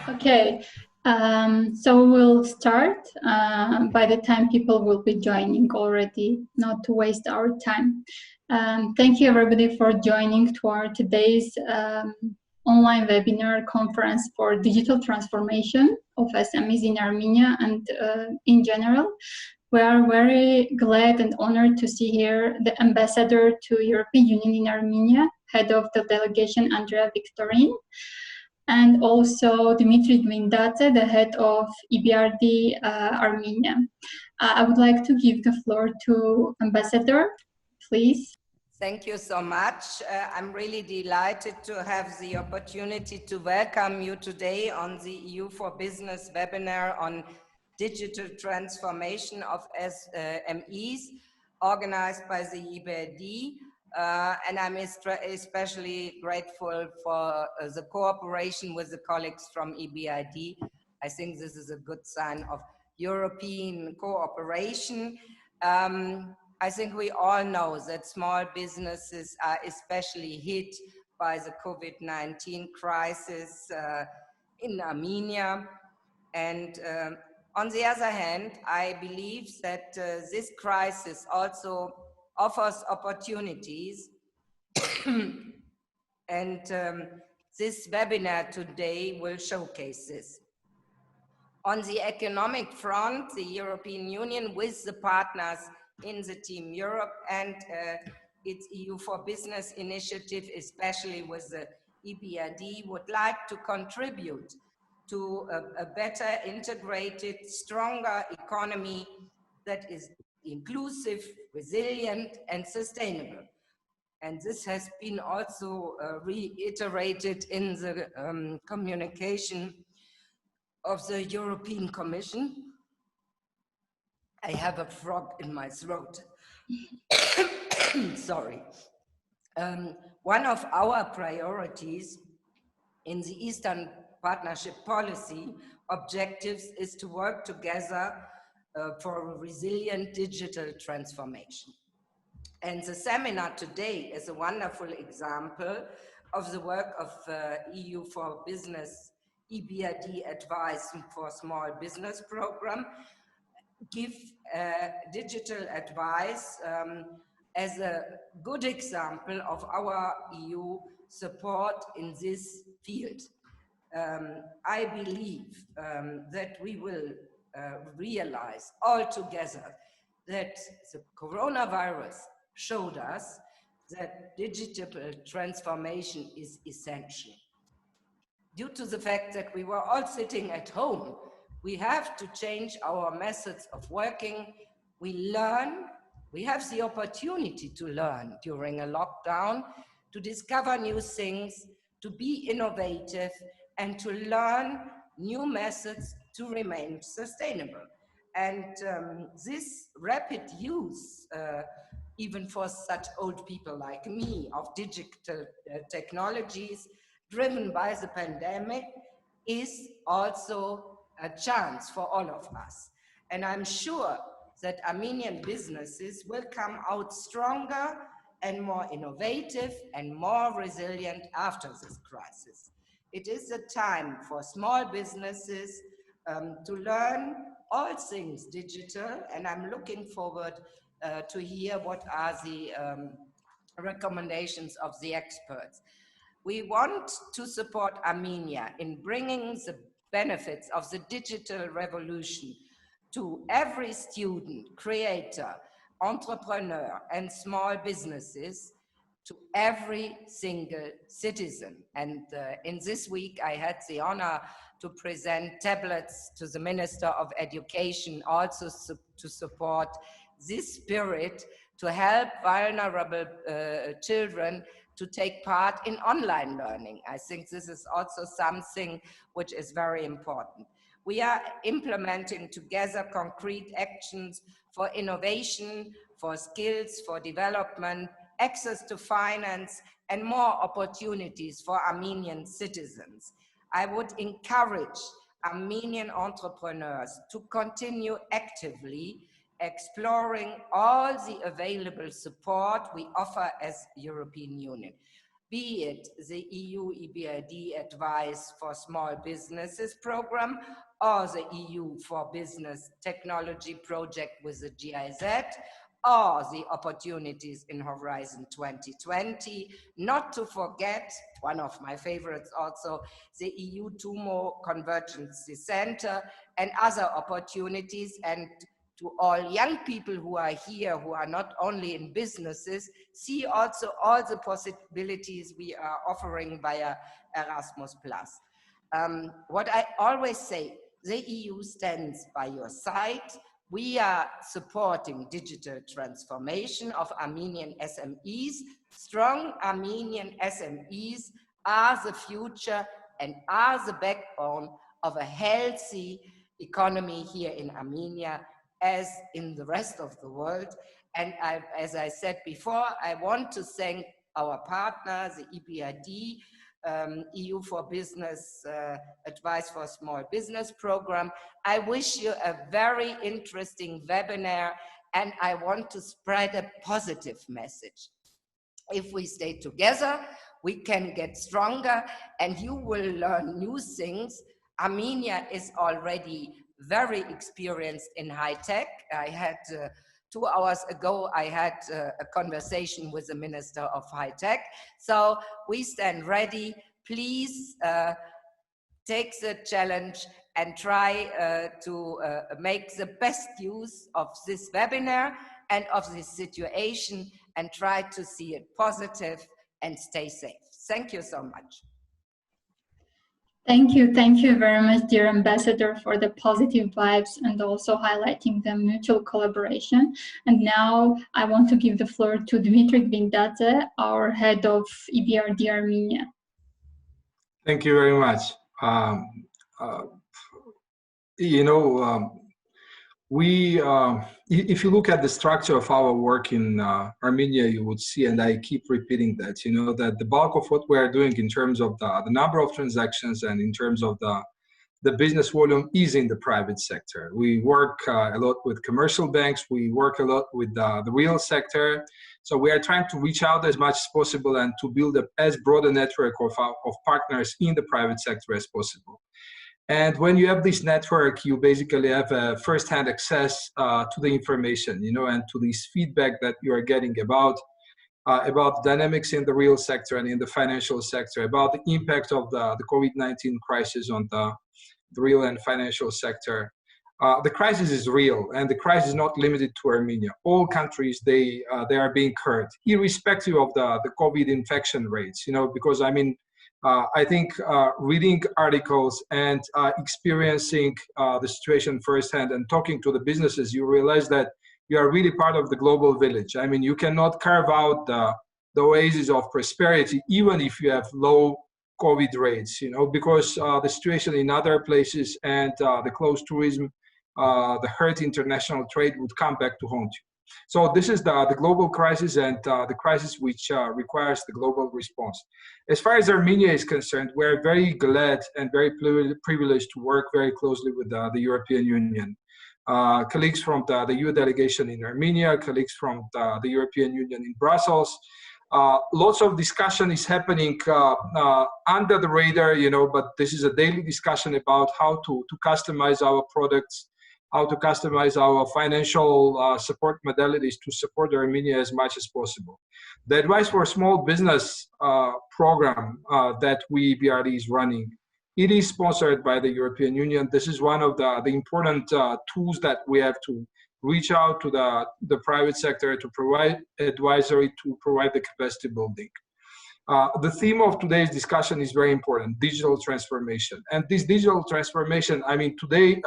Okay, so we'll start by the time people will be joining already, not to waste our time. Thank you everybody for joining to our today's online webinar conference for digital transformation of SMEs in Armenia and in general. We are very glad and honored to see here the ambassador to European Union in Armenia, head of the delegation, Andrea Victorin, and also Dimitri Dvindadze, the head of EBRD Armenia. I would like to give the floor to Ambassador, please. Thank you so much. I'm really delighted to have the opportunity to welcome you today on the EU for Business webinar on digital transformation of SMEs, organized by the EBRD. And I'm especially grateful for the cooperation with the colleagues from EBRD. I think this is a good sign of European cooperation. I think we all know that small businesses are especially hit by the COVID-19 crisis in Armenia. And on the other hand, I believe that this crisis also offers opportunities. And this webinar today will showcase this. On the economic front, the European Union with the partners in the Team Europe and its EU for Business initiative, especially with the EBRD, would like to contribute to a better integrated, stronger economy that is inclusive, resilient, and sustainable. And this has been also reiterated in the communication of the European Commission. I have a frog in my throat. Sorry. One of our priorities in the Eastern Partnership policy objectives is to work together for a resilient digital transformation. And the seminar today is a wonderful example of the work of EU for Business EBRD Advice for Small Business Program, give digital advice as a good example of our EU support in this field. I believe that we will realize all together that the coronavirus showed us that digital transformation is essential. Due to the fact that we were all sitting at home, we have to change our methods of working. We learn, we have the opportunity to learn during a lockdown, to discover new things, to be innovative, and to learn new methods to remain sustainable. And this rapid use, even for such old people like me, of digital technologies driven by the pandemic is also a chance for all of us. And I'm sure that Armenian businesses will come out stronger and more innovative and more resilient after this crisis. It is a time for small businesses to learn all things digital, and I'm looking forward to hear what are the recommendations of the experts. We want to support Armenia in bringing the benefits of the digital revolution to every student, creator, entrepreneur, and small businesses, to every single citizen. And in this week, I had the honor to present tablets to the Minister of Education, also to support this spirit to help vulnerable children to take part in online learning. I think this is also something which is very important. We are implementing together concrete actions for innovation, for skills, for development, access to finance, and more opportunities for Armenian citizens. I would encourage Armenian entrepreneurs to continue actively exploring all the available support we offer as European Union. be it the EU EBRD Advice for Small Businesses program or the EU for Business Technology project with the GIZ, or the opportunities in Horizon 2020, not to forget, one of my favorites also, the EU TUMO Convergence Center and other opportunities. And to all young people who are here, who are not only in businesses, see also all the possibilities we are offering via Erasmus+. What I always say, the EU stands by your side. We are supporting digital transformation of Armenian SMEs. Strong Armenian SMEs are the future and are the backbone of a healthy economy here in Armenia as in the rest of the world. And as I said before, I want to thank our partner, the EBRD, EU for Business Advice for Small Business program. I wish you a very interesting webinar, and I want to spread a positive message. If we stay together, we can get stronger, and you will learn new things. Armenia is already very experienced in high tech. I had 2 hours ago, I had a conversation with the Minister of High Tech. So we stand ready. Please take the challenge and try to make the best use of this webinar and of this situation, and try to see it positive and stay safe. Thank you so much. Thank you very much, dear Ambassador, for the positive vibes and also highlighting the mutual collaboration. And now I want to give the floor to Dmitry Gvindadze, our head of EBRD Armenia. Thank you very much. If you look at the structure of our work in Armenia, you would see, and I keep repeating that, that the bulk of what we are doing in terms of the number of transactions and in terms of the business volume is in the private sector. We work a lot with commercial banks. We work a lot with the real sector. So we are trying to reach out as much as possible and to build as broad a network of partners in the private sector as possible. And when you have this network, you basically have a first-hand access to the information, and to this feedback that you are getting about dynamics in the real sector and in the financial sector, about the impact of the COVID-19 crisis on the real and financial sector. The crisis is real, and the crisis is not limited to Armenia. All countries, they are being hurt, irrespective of the COVID infection rates, because I think reading articles and experiencing the situation firsthand and talking to the businesses, you realize that you are really part of the global village. You cannot carve out the oasis of prosperity, even if you have low COVID rates, because the situation in other places and the closed tourism, the hurt international trade would come back to haunt you. So this is the global crisis, and the crisis which requires the global response. As far as Armenia is concerned, we're very glad and very privileged to work very closely with the European Union. Colleagues from the EU delegation in Armenia, colleagues from the European Union in Brussels. Lots of discussion is happening under the radar, but this is a daily discussion about how to customize our products, how to customize our financial support modalities to support Armenia as much as possible. The Advice for Small Business program that EBRD is running, it is sponsored by the European Union. This is one of the important tools that we have to reach out to the private sector, to provide advisory, to provide the capacity building. The theme of today's discussion is very important: digital transformation. And this digital transformation, today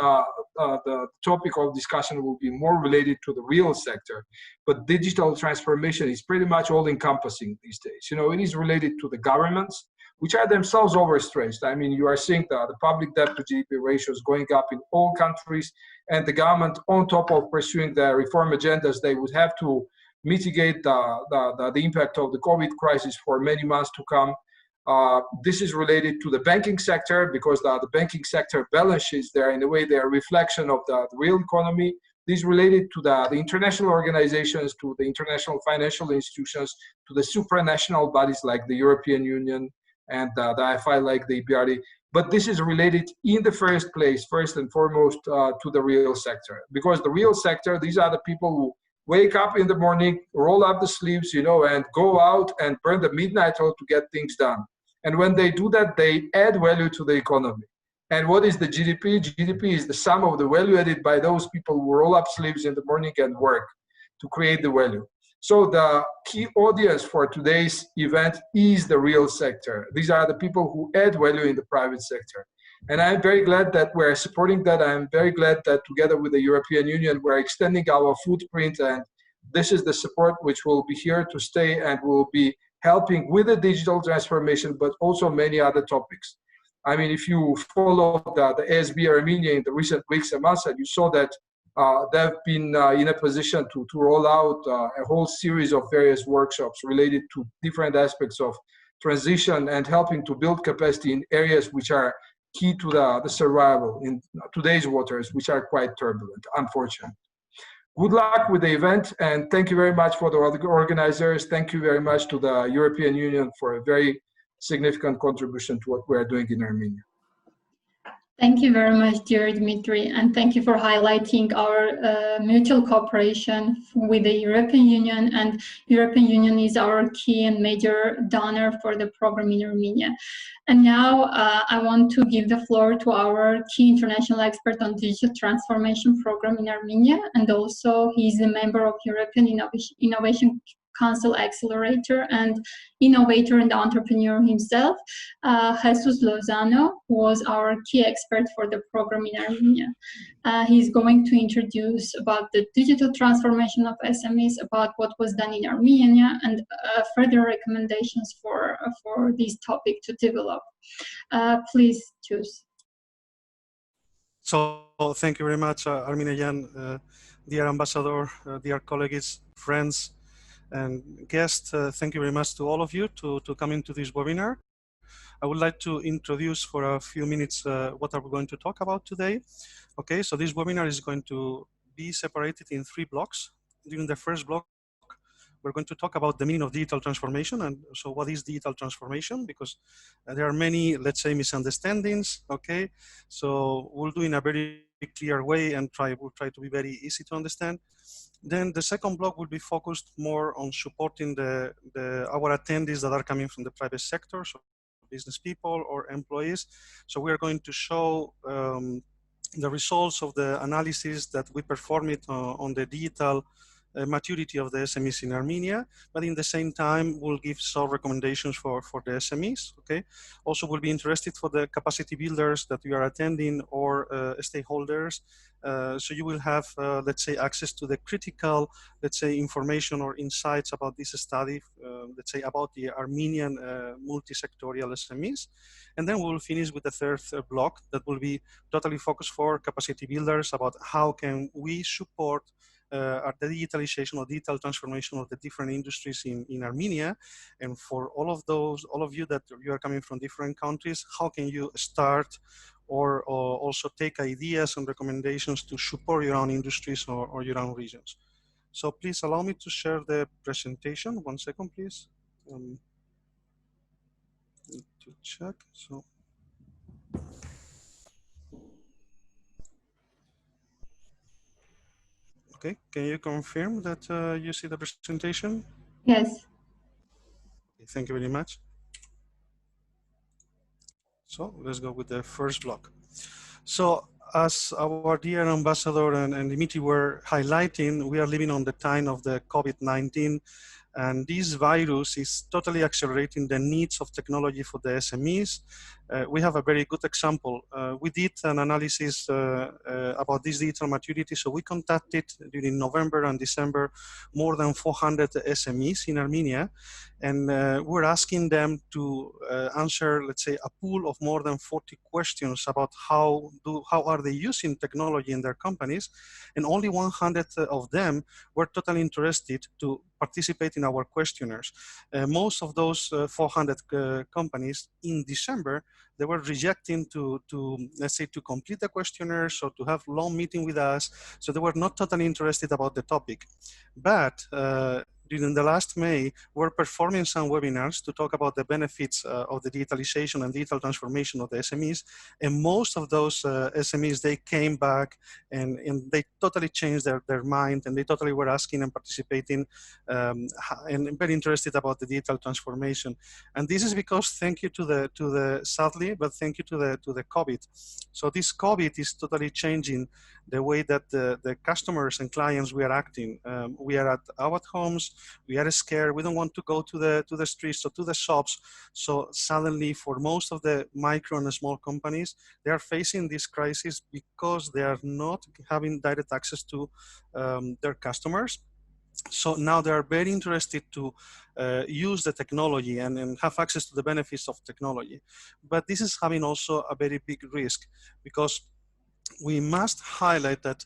the topic of discussion will be more related to the real sector, but digital transformation is pretty much all-encompassing these days. It is related to the governments, which are themselves overstretched. You are seeing the public debt to GDP ratios going up in all countries, and the government, on top of pursuing the reform agendas, they would have to mitigate the impact of the COVID crisis for many months to come. This is related to the banking sector, because the banking sector balance sheets, in a way, they are a reflection of the real economy. These related to the international organizations, to the international financial institutions, to the supranational bodies like the European Union and the IFI like the EBRD. But this is related in the first place, first and foremost, to the real sector. Because the real sector, these are the people who wake up in the morning, roll up the sleeves, and go out and burn the midnight oil to get things done. And when they do that, they add value to the economy. And what is the GDP? GDP is the sum of the value added by those people who roll up sleeves in the morning and work to create the value. So the key audience for today's event is the real sector. These are the people who add value in the private sector. And I'm very glad that we're supporting that. I'm very glad that together with the European Union, we're extending our footprint. And this is the support which will be here to stay and will be helping with the digital transformation, but also many other topics. I mean, if you follow the ASB Armenia in the recent weeks and months, and you saw that they've been in a position to roll out a whole series of various workshops related to different aspects of transition and helping to build capacity in areas which are key to the survival in today's waters, which are quite turbulent, unfortunately. Good luck with the event, and thank you very much for the organizers. Thank you very much to the European Union for a very significant contribution to what we are doing in Armenia. Thank you very much, dear Dmitry, and thank you for highlighting our mutual cooperation with the European Union. And European Union is our key and major donor for the program in Armenia. And now I want to give the floor to our key international expert on digital transformation program in Armenia, and also he's a member of European Innovation Council Accelerator and innovator and entrepreneur himself, Jesus Lozano, who was our key expert for the program in Armenia. He's going to introduce about the digital transformation of SMEs, about what was done in Armenia, and further recommendations for this topic to develop. Please choose. So thank you very much, Armenia, dear ambassador, dear colleagues, friends, and guests. Thank you very much to all of you to come into this webinar. I would like to introduce for a few minutes what are we going to talk about today. Okay, so this webinar is going to be separated in 3 blocks. During the first block, we're going to talk about the meaning of digital transformation. And so what is digital transformation? Because there are many, let's say, misunderstandings, okay? So we'll do in a very clear way and we'll try to be very easy to understand. Then the second block will be focused more on supporting our attendees that are coming from the private sector, so business people or employees. So we are going to show the results of the analysis that we performed on the digital maturity of the SMEs in Armenia, but in the same time, we'll give some recommendations for the SMEs, okay? Also, we'll be interested for the capacity builders that you are attending or stakeholders. So you will have, let's say, access to the critical, let's say, information or insights about this study, let's say, about the Armenian multi-sectorial SMEs. And then we'll finish with the third block that will be totally focused for capacity builders about how can we support the digitalization or digital transformation of the different industries in Armenia. And for all of you that you are coming from different countries, how can you start or also take ideas and recommendations to support your own industries or your own regions. So please allow me to share the presentation. 1 second, please. Need to check. So. Okay, can you confirm that you see the presentation? Yes. Okay, thank you very much. So let's go with the first block. So as our dear ambassador and Dimitri were highlighting, we are living on the time of the COVID-19, and this virus is totally accelerating the needs of technology for the SMEs. We have a very good example. We did an analysis about this digital maturity. So we contacted during November and December more than 400 SMEs in Armenia, and we're asking them to answer, let's say, a pool of more than 40 questions about how are they using technology in their companies, and only 100 of them were totally interested to participate in our questionnaires. Most of those 400 companies in December they were rejecting to let's say, to complete the questionnaires or to have long meeting with us. So they were not totally interested about the topic. But during the last May, we're performing some webinars to talk about the benefits of the digitalization and digital transformation of the SMEs. And most of those SMEs, they came back and they totally changed their mind, and they totally were asking and participating and very interested about the digital transformation. And this is because thank you to the sadly, but thank you to the COVID. So this COVID is totally changing the way that the customers and clients we are acting. We are at our homes, we are scared, we don't want to go to the streets or to the shops. So suddenly, for most of the micro and small companies, they are facing this crisis because they are not having direct access to their customers. So now they are very interested to use the technology and have access to the benefits of technology. But this is having also a very big risk, because we must highlight that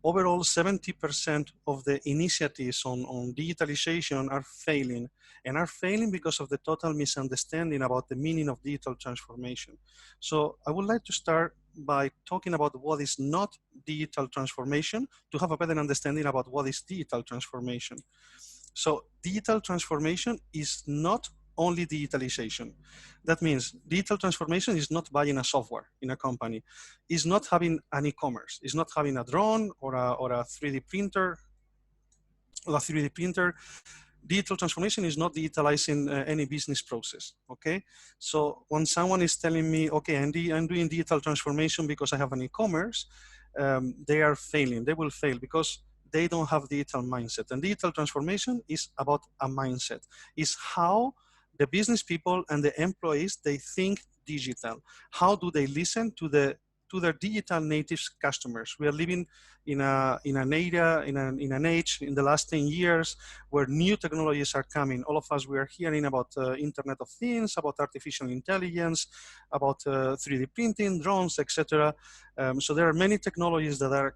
overall 70% of the initiatives on digitalization are failing, and are failing because of the total misunderstanding about the meaning of digital transformation. So I would like to start by talking about what is not digital transformation, to have a better understanding about what is digital transformation. So digital transformation is not only digitalization. That means digital transformation is not buying a software in a company, is not having an e-commerce, is not having a drone or a 3D printer. Digital transformation is not digitalizing any business process, okay? So when someone is telling me, okay, I'm doing digital transformation because I have an e-commerce, they are failing, they will fail because they don't have digital mindset. And digital transformation is about a mindset, is how the business people and the employees, they think digital. How do they listen to their digital native customers? We are living in an age in the last 10 years where new technologies are coming. All of us, we are hearing about Internet of Things, about artificial intelligence, about 3D printing, drones, etc. So there are many technologies that are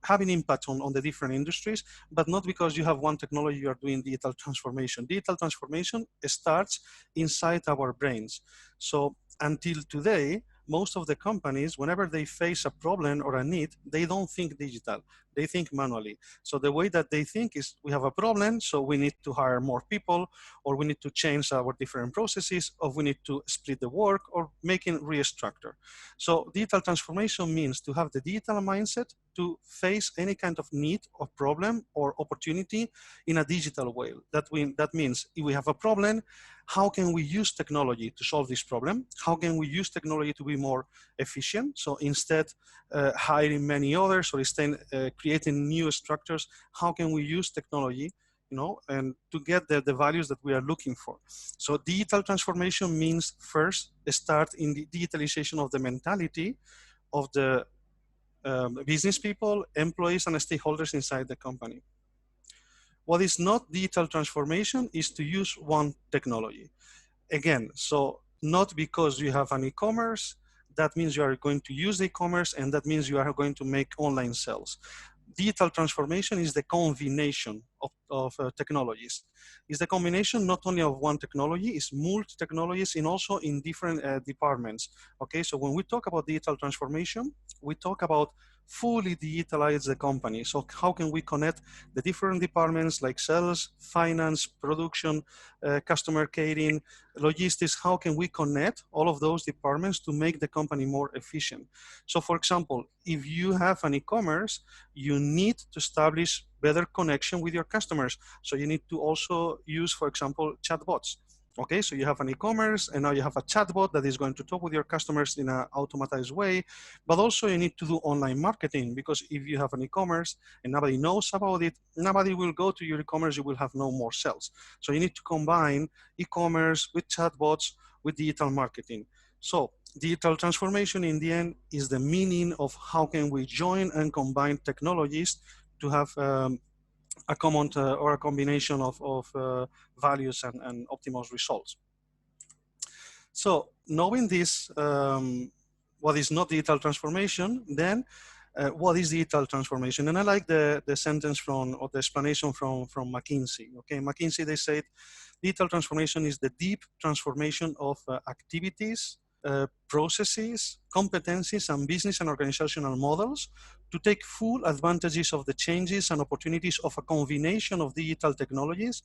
having impact on the different industries, but not because you have one technology, you are doing digital transformation. Digital transformation starts inside our brains. So until today, most of the companies, whenever they face a problem or a need, they don't think digital, they think manually. So the way that they think is, we have a problem, so we need to hire more people, or we need to change our different processes, or we need to split the work, or making restructure. So digital transformation means to have the digital mindset to face any kind of need or problem or opportunity in a digital way. That means if we have a problem, how can we use technology to solve this problem? How can we use technology to be more efficient? So instead hiring many others, or instead creating new structures, how can we use technology, and to get the values that we are looking for? So digital transformation means first start in the digitalization of the mentality of the business people, employees, and stakeholders inside the company. What is not digital transformation is to use one technology. Again, so not because you have an e-commerce, that means you are going to use the e-commerce, and that means you are going to make online sales. Digital transformation is the combination of technologies. It's the combination not only of one technology, it's multi-technologies, and also in different departments. Okay, so when we talk about digital transformation, we talk about fully digitalize the company. So how can we connect the different departments like sales, finance, production, customer caring, logistics? How can we connect all of those departments to make the company more efficient? So for example, if you have an e-commerce, you need to establish better connection with your customers. So you need to also use, for example, chatbots. Okay, so you have an e-commerce, and now you have a chatbot that is going to talk with your customers in an automatized way. But also you need to do online marketing, because if you have an e-commerce and nobody knows about it, nobody will go to your e-commerce, you will have no more sales. So you need to combine e-commerce with chatbots, with digital marketing. So digital transformation in the end is the meaning of how can we join and combine technologies to have a common or a combination of values and optimal results. So knowing this, what is not digital transformation, then what is digital transformation? And I like the sentence or the explanation from McKinsey. Okay, McKinsey, they said digital transformation is the deep transformation of activities, processes, competencies, and business and organizational models to take full advantages of the changes and opportunities of a combination of digital technologies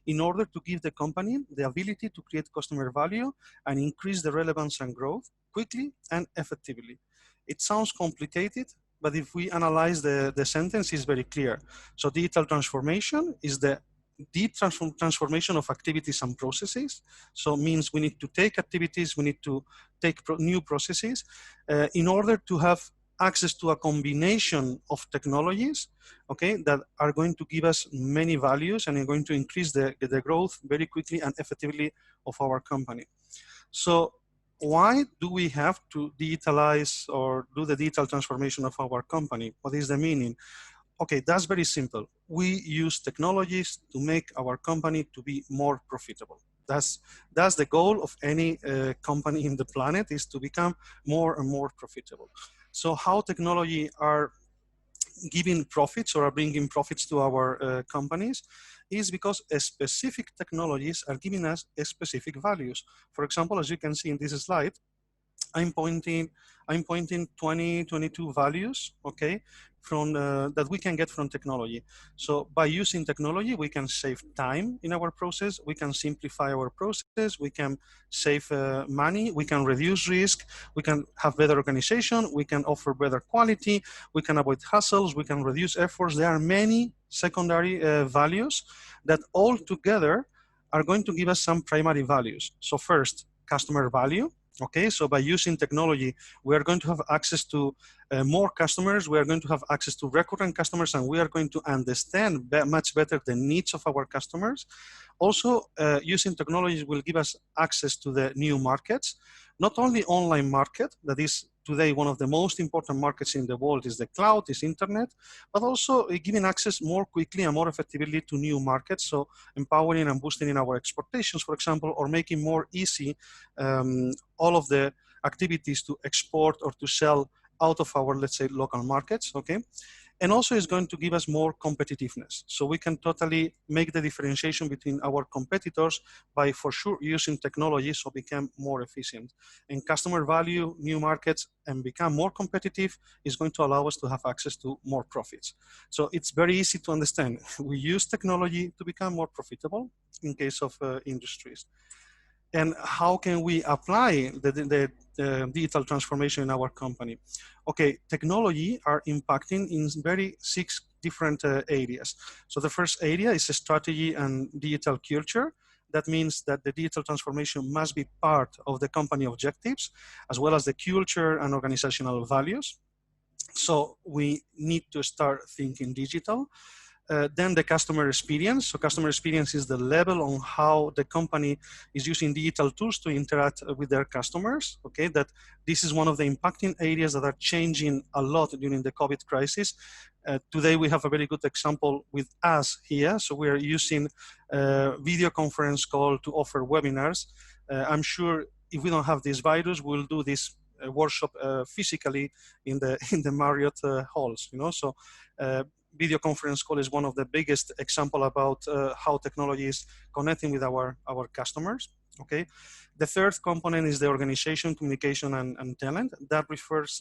in order to give the company the ability to create customer value and increase the relevance and growth quickly and effectively. It sounds complicated, but if we analyze the sentence, it's very clear. So digital transformation is the deep transformation of activities and processes. So it means we need to take activities, we need to take new processes in order to have access to a combination of technologies, okay, that are going to give us many values and are going to increase the growth very quickly and effectively of our company. So why do we have to digitalize or do the digital transformation of our company? What is the meaning? Okay, that's very simple. We use technologies to make our company to be more profitable. That's the goal of any company in the planet, is to become more and more profitable. So how technology are giving profits or are bringing profits to our companies is because specific technologies are giving us specific values. For example, as you can see in this slide, I'm pointing 22 values, okay, from that we can get from technology. So by using technology, we can save time in our process, we can simplify our process, we can save money, we can reduce risk, we can have better organization, we can offer better quality, we can avoid hassles, we can reduce efforts. There are many secondary values that all together are going to give us some primary values. So first, customer value. Okay, so by using technology, we are going to have access to more customers, we are going to have access to recurrent customers, and we are going to understand much better the needs of our customers. Also, using technology will give us access to the new markets, not only online market, that is today one of the most important markets in the world is the cloud, is internet, but also giving access more quickly and more effectively to new markets, so empowering and boosting in our exportations, for example, or making more easy all of the activities to export or to sell out of our, let's say, local markets, okay? And also is going to give us more competitiveness. So we can totally make the differentiation between our competitors by, for sure, using technology, so become more efficient. And customer value, new markets, and become more competitive is going to allow us to have access to more profits. So it's very easy to understand. We use technology to become more profitable in case of industries. And how can we apply the digital transformation in our company? Okay, technology are impacting in very 6 different areas. So the first area is strategy and digital culture. That means that the digital transformation must be part of the company objectives, as well as the culture and organizational values. So we need to start thinking digital. Then the customer experience. So customer experience is the level on how the company is using digital tools to interact with their customers. Okay, that this is one of the impacting areas that are changing a lot during the COVID crisis. Today we have a very good example with us here. So we are using video conference call to offer webinars. I'm sure if we don't have this virus, we'll do this workshop physically in the Marriott halls. You know, so. Video conference call is one of the biggest example about how technology is connecting with our customers. Okay, the third component is the organization, communication, and talent. That refers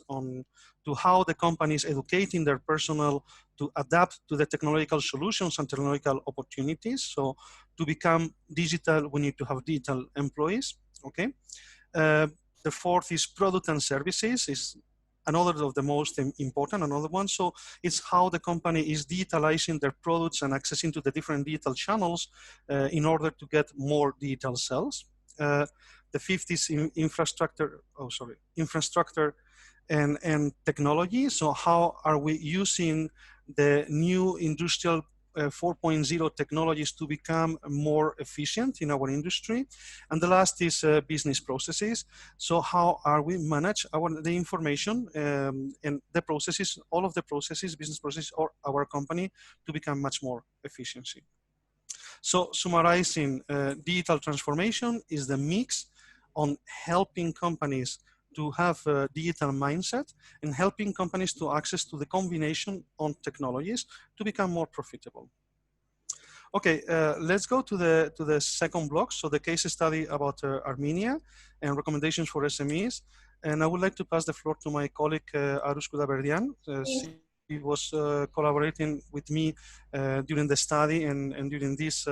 to how the company is educating their personnel to adapt to the technological solutions and technological opportunities. So to become digital, we need to have digital employees. Okay, the fourth is product and services. Is another of the most important, another one. So it's how the company is digitalizing their products and accessing to the different digital channels in order to get more digital sales. The fifth is infrastructure and technology. So how are we using the new industrial 4.0 technologies to become more efficient in our industry? And the last is business processes. So how are we manage the information and the processes, all of the processes, business processes, or our company to become much more efficiency. So summarizing, digital transformation is the mix on helping companies to have a digital mindset and helping companies to access to the combination on technologies to become more profitable. Okay, let's go to the second block. So the case study about Armenia and recommendations for SMEs. And I would like to pass the floor to my colleague Arus Kudaberdian. She was collaborating with me during the study and during this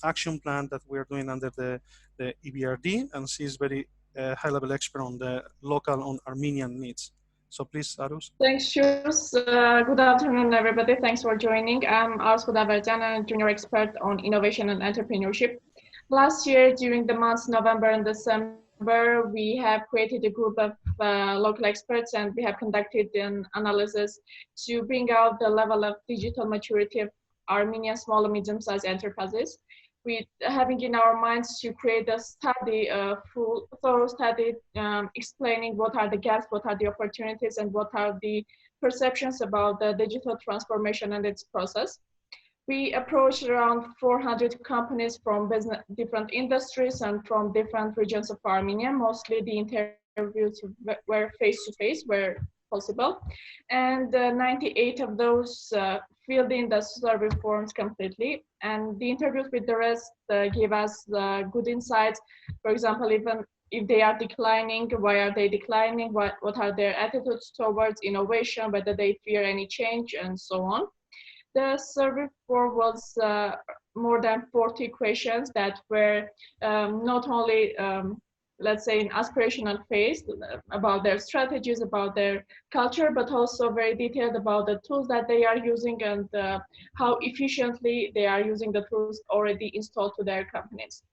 action plan that we're doing under the EBRD, and she's very high-level expert on the local, on Armenian needs. So please, Arus. Thanks, Shus. Good afternoon, everybody. Thanks for joining. I'm Arus Kudaberdian, a junior expert on innovation and entrepreneurship. Last year, during the months November and December, we have created a group of local experts, and we have conducted an analysis to bring out the level of digital maturity of Armenian small and medium-sized enterprises. We having in our minds to create a study, a full, thorough study, explaining what are the gaps, what are the opportunities, and what are the perceptions about the digital transformation and its process. We approached around 400 companies from different industries and from different regions of Armenia. Mostly the interviews were face-to-face where possible. And 98 of those filled in the survey forms completely. And the interviews with the rest gave us good insights. For example, even if they are declining, why are they declining? What are their attitudes towards innovation, whether they fear any change, and so on. The survey form was more than 40 questions that were not only, let's say, in aspirational phase about their strategies, about their culture, but also very detailed about the tools that they are using and how efficiently they are using the tools already installed to their companies.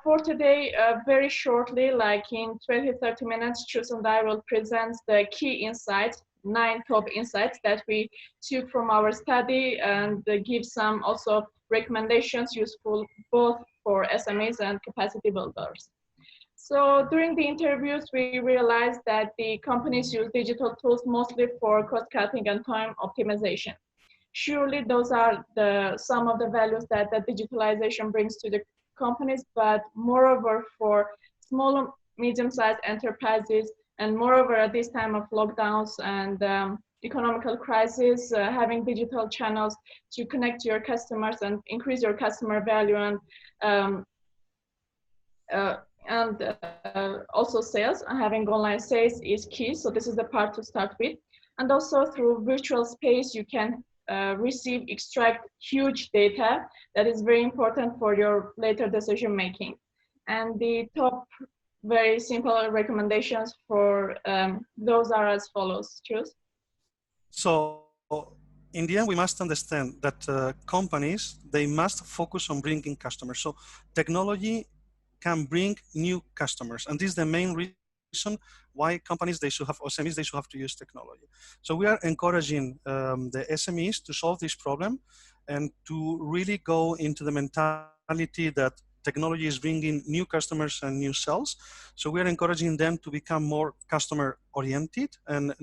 For today, very shortly, like in 20-30 minutes, Chus and I will present the key insights, 9 top insights that we took from our study, and give some also recommendations useful both for SMEs and capacity builders. So during the interviews, we realized that the companies use digital tools mostly for cost cutting and time optimization. Surely those are some of the values that the digitalization brings to the companies, but moreover for small and medium-sized enterprises, and moreover at this time of lockdowns and economical crisis, having digital channels to connect to your customers and increase your customer value and also sales, and having online sales is key. So this is the part to start with. And also through virtual space, you can extract huge data that is very important for your later decision making. And the top very simple recommendations for those are as follows. Choose. So in the end, we must understand that companies, they must focus on bringing customers. So technology can bring new customers, and this is the main reason why companies, they should have, or SMEs, they should have to use technology. So we are encouraging the SMEs to solve this problem and to really go into the mentality that technology is bringing new customers and new sales. So we are encouraging them to become more customer oriented and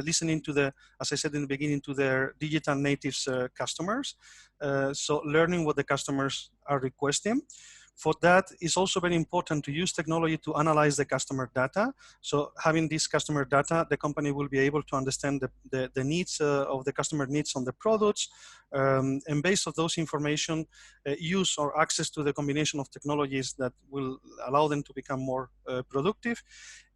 listening to the, as I said in the beginning, to their digital natives customers. So learning what the customers are requesting. For that, it's also very important to use technology to analyze the customer data. So having this customer data, the company will be able to understand the needs of the customer needs on the products, and based on those information, use or access to the combination of technologies that will allow them to become more productive.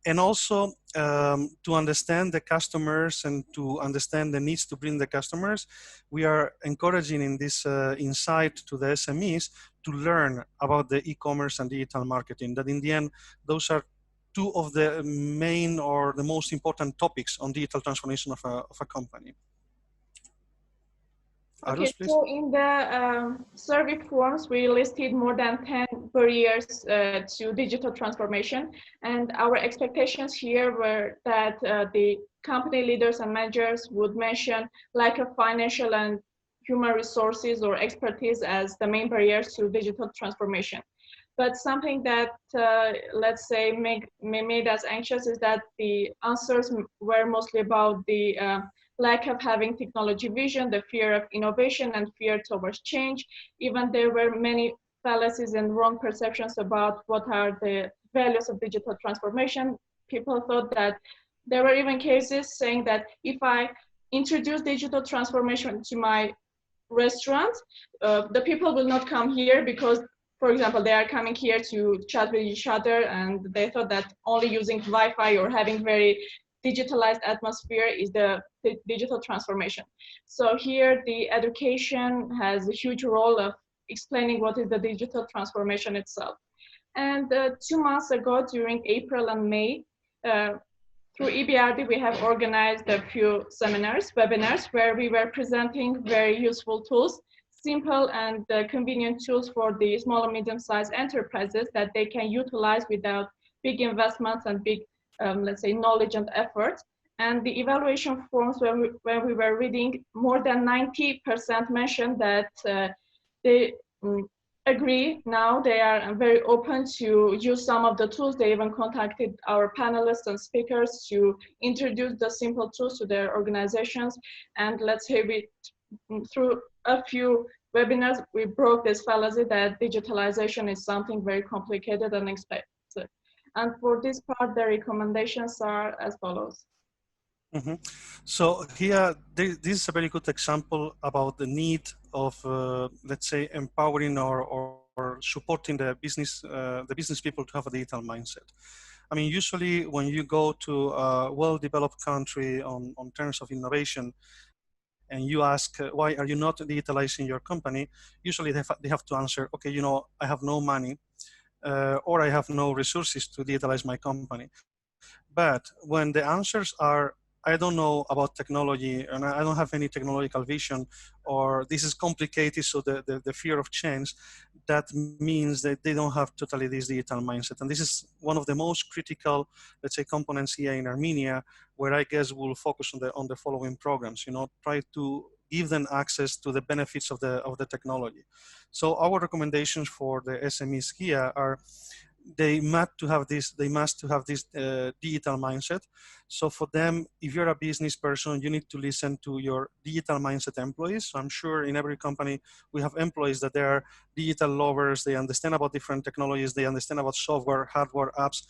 And also to understand the customers and to understand the needs to bring the customers, we are encouraging in this insight to the SMEs to learn about the e-commerce and digital marketing. That in the end, those are 2 of the main or the most important topics on digital transformation of a company. Okay, Arus, please. so in the survey forms, we listed more than 10 barriers to digital transformation. And our expectations here were that the company leaders and managers would mention lack of financial and human resources or expertise as the main barriers to digital transformation. But something that, let's say, made us anxious is that the answers were mostly about the lack of having technology vision, the fear of innovation, and fear towards change. Even there were many fallacies and wrong perceptions about what are the values of digital transformation. People thought that there were even cases saying that if I introduce digital transformation to my restaurant, the people will not come here because, for example, they are coming here to chat with each other, and they thought that only using Wi-Fi or having very digitalized atmosphere is the digital transformation. So here the education has a huge role of explaining what is the digital transformation itself. And 2 months ago, during April and May, through EBRD, we have organized a few seminars, webinars, where we were presenting very useful tools, simple and convenient tools for the small and medium-sized enterprises that they can utilize without big investments and big, let's say, knowledge and effort. And the evaluation forms, when we were reading, more than 90% mentioned that they agree now. They are very open to use some of the tools. They even contacted our panelists and speakers to introduce the simple tools to their organizations. And let's say through a few webinars, we broke this fallacy that digitalization is something very complicated and expensive. And for this part, the recommendations are as follows. Mm-hmm. So here, this is a very good example about the need of, let's say, empowering or supporting the business people to have a digital mindset. I mean, usually when you go to a well-developed country on terms of innovation, and you ask, why are you not digitalizing your company? Usually they have to answer, okay, you know, I have no money, or I have no resources to digitalize my company. But when the answers are, I don't know about technology and I don't have any technological vision, or this is complicated, so the fear of change, that means that they don't have totally this digital mindset. And this is one of the most critical, let's say, components here in Armenia, where I guess we'll focus on the following programs, you know, try to give them access to the benefits of the technology. So our recommendations for the SMEs here are, they must to have this digital mindset. So for them, if you're a business person, you need to listen to your digital mindset employees. So I'm sure in every company we have employees that they are digital lovers. They understand about different technologies. They understand about software, hardware, apps.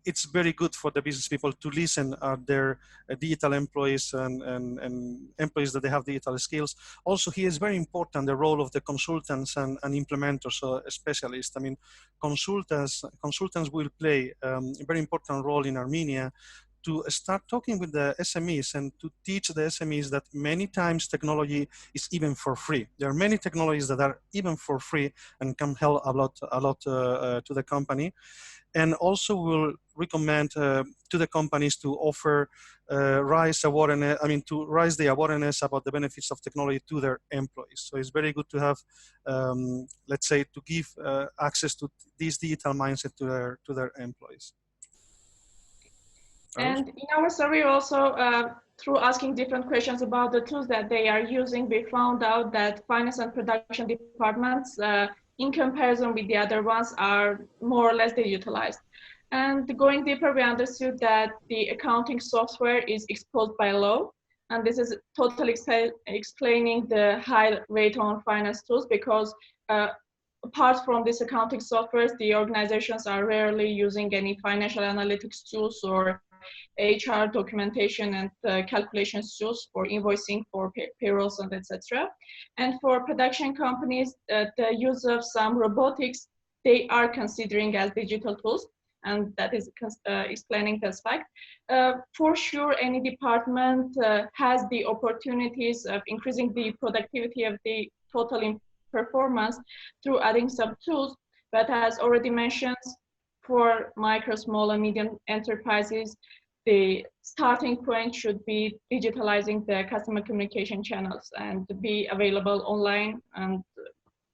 It's very good for the business people to listen at their digital employees and employees that they have digital skills. Also, here is very important the role of the consultants and implementers, so specialists. I mean, consultants will play a very important role in Armenia to start talking with the SMEs and to teach the SMEs that many times technology is even for free. There are many technologies that are even for free and can help a lot to the company. And also we'll recommend to the companies to offer to raise the awareness about the benefits of technology to their employees. So it's very good to have, let's say, to give access to this digital mindset to their employees. And in our survey also, through asking different questions about the tools that they are using, we found out that finance and production departments, in comparison with the other ones, are more or less digitalized. And going deeper, we understood that the accounting software is exposed by law. And this is totally explaining the high rate on finance tools, because apart from these accounting softwares, the organizations are rarely using any financial analytics tools or HR documentation and calculations tools for invoicing, for payrolls, and etc. And for production companies, the use of some robotics, they are considering as digital tools, and that is explaining this fact. For sure, any department has the opportunities of increasing the productivity of the total performance through adding some tools, but as already mentioned, for micro, small, and medium enterprises, the starting point should be digitalizing the customer communication channels and be available online and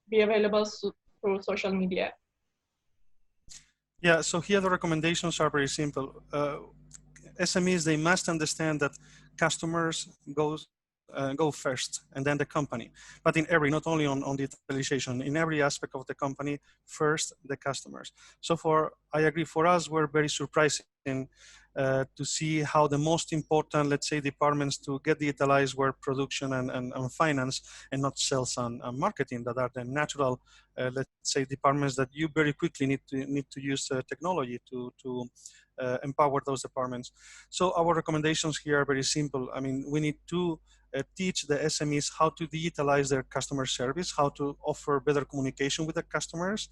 be available through social media. Yeah, so here the recommendations are very simple. SMEs, they must understand that customers go first and then the company. But in every, not only on digitalization, in every aspect of the company, first the customers. So I agree, for us, we're very surprising to see how the most important, let's say, departments to get digitalized were production and finance, and not sales and marketing, that are the natural, let's say, departments that you very quickly need to use technology to empower those departments. So our recommendations here are very simple. I mean, we need to teach the SMEs how to digitalize their customer service, how to offer better communication with the customers.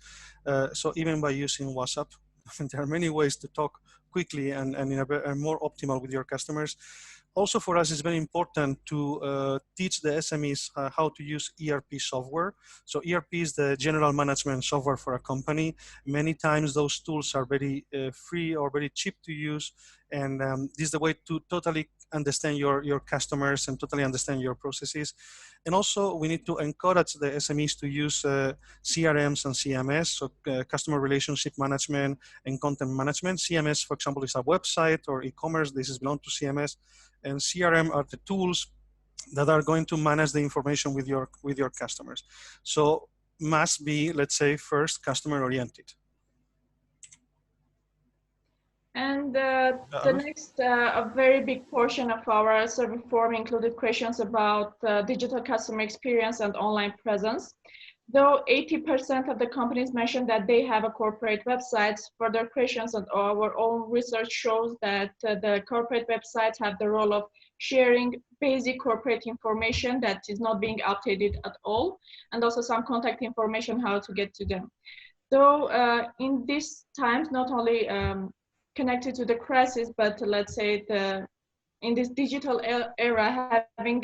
So even by using WhatsApp, there are many ways to talk quickly and in a more optimal with your customers. Also for us, it's very important to teach the SMEs how to use ERP software. So ERP is the general management software for a company. Many times those tools are very free or very cheap to use. And this is the way to totally understand your customers and totally understand your processes. And also we need to encourage the SMEs to use CRMs and CMS, so customer relationship management and content management. CMS, for example, is a website or e-commerce. This is belong to CMS. And CRM are the tools that are going to manage the information with your customers. So must be, let's say, first customer oriented. And the next, a very big portion of our survey form included questions about digital customer experience and online presence. Though 80% of the companies mentioned that they have a corporate website, further questions and our own research shows that the corporate websites have the role of sharing basic corporate information that is not being updated at all, and also some contact information how to get to them. Though in these times, not only connected to the crisis, but let's say in this digital era, having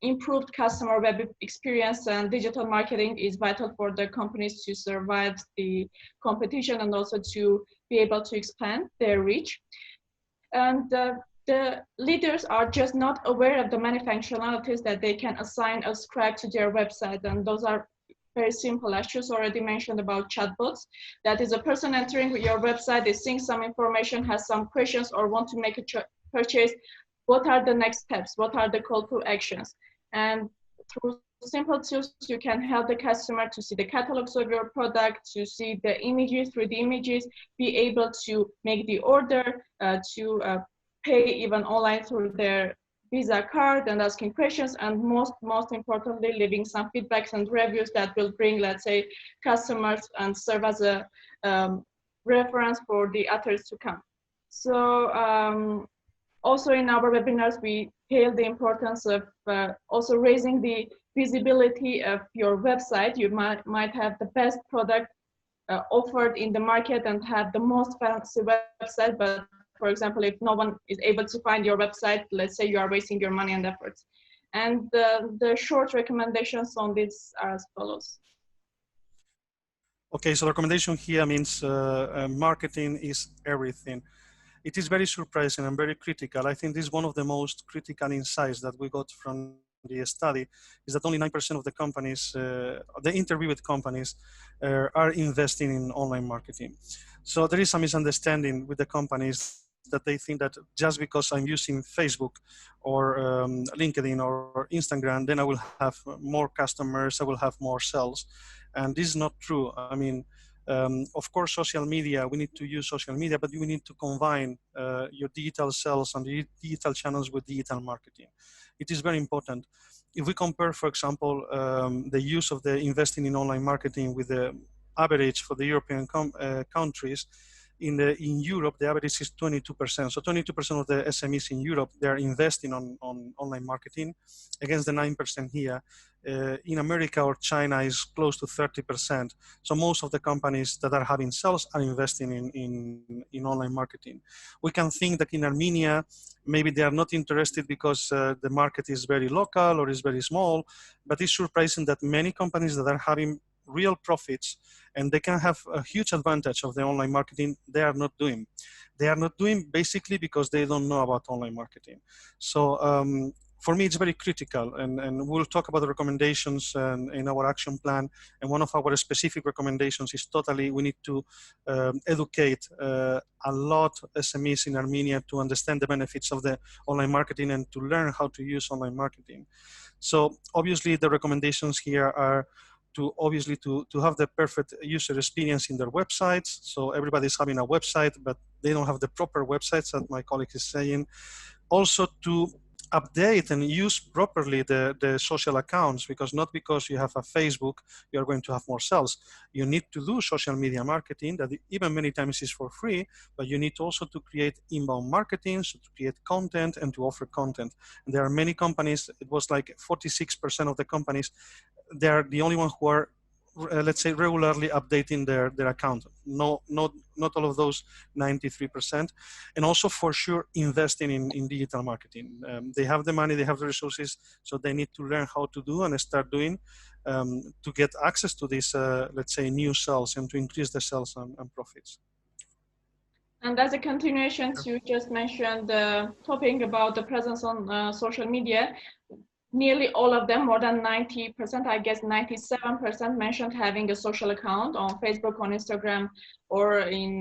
improved customer web experience and digital marketing is vital for the companies to survive the competition and also to be able to expand their reach. And the leaders are just not aware of the many functionalities that they can assign or ascribe to their website. And those are very simple. As Shus already mentioned about chatbots, that is a person entering your website, is seeing some information, has some questions or want to make a purchase. What are the next steps? What are the call to actions? And through simple tools, you can help the customer to see the catalogs of your product, to see the images, 3D images, be able to make the order, to pay even online through their Visa card and asking questions, and most importantly, leaving some feedbacks and reviews that will bring, let's say, customers and serve as a reference for the others to come. So also in our webinars, we hail the importance of also raising the visibility of your website. You might have the best product offered in the market and have the most fancy website, but for example, if no one is able to find your website, let's say you are wasting your money and efforts. And the short recommendations on this are as follows. Okay, so the recommendation here means marketing is everything. It is very surprising and very critical. I think this is one of the most critical insights that we got from the study, is that only 9% of the companies, the interviewed companies, are investing in online marketing. So there is some misunderstanding with the companies that they think that just because I'm using Facebook or LinkedIn or Instagram, then I will have more customers, I will have more sales. And this is not true. I mean, of course, social media, we need to use social media, but we need to combine your digital sales and the digital channels with digital marketing. It is very important. If we compare, for example, the use of the investing in online marketing with the average for the European countries, in Europe, the average is 22%. So 22% of the SMEs in Europe, they are investing on online marketing against the 9% here. In America or China is close to 30%. So most of the companies that are having sales are investing in online marketing. We can think that in Armenia, maybe they are not interested because the market is very local or is very small, but it's surprising that many companies that are having real profits and they can have a huge advantage of the online marketing, they are not doing. They are not doing basically because they don't know about online marketing. So for me, it's very critical, and we'll talk about the recommendations in our action plan. And one of our specific recommendations is totally, we need to educate a lot SMEs in Armenia to understand the benefits of the online marketing and to learn how to use online marketing. So obviously the recommendations here are to have the perfect user experience in their websites. So everybody's having a website, but they don't have the proper websites, that my colleague is saying. Also to update and use properly the social accounts, because not because you have a Facebook, you're going to have more sales. You need to do social media marketing that even many times is for free, but you need also to create inbound marketing, so to create content and to offer content. And there are many companies, it was like 46% of the companies, they're the only ones who are let's say regularly updating their account. Not all of those 93%. And also for sure investing in digital marketing. They have the money, they have the resources, so they need to learn how to do and start doing to get access to these let's say new sales and to increase the sales and profits. And as a continuation to just mentioned the topic about the presence on social media, nearly all of them, more than 90%, I guess 97% mentioned having a social account on Facebook, on Instagram, or in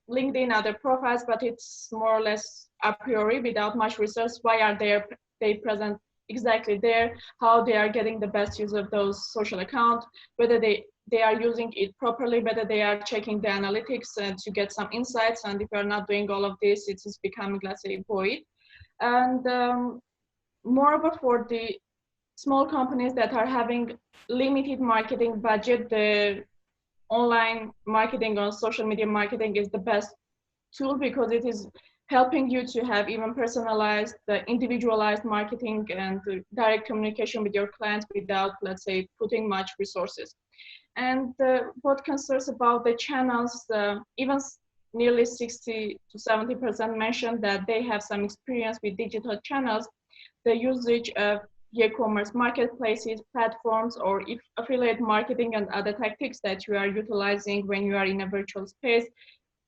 LinkedIn, other profiles, but it's more or less a priori without much research. Why are they present exactly there? How they are getting the best use of those social accounts, whether they are using it properly, whether they are checking the analytics to get some insights. And if you're not doing all of this, it is becoming, let's say, void. And moreover, for the small companies that are having limited marketing budget, the online marketing on social media marketing is the best tool, because it is helping you to have even personalized, individualized marketing and direct communication with your clients without, let's say, putting much resources. And what concerns about the channels, even nearly 60 to 70% mentioned that they have some experience with digital channels. The usage of e-commerce marketplaces, platforms, or if affiliate marketing and other tactics that you are utilizing when you are in a virtual space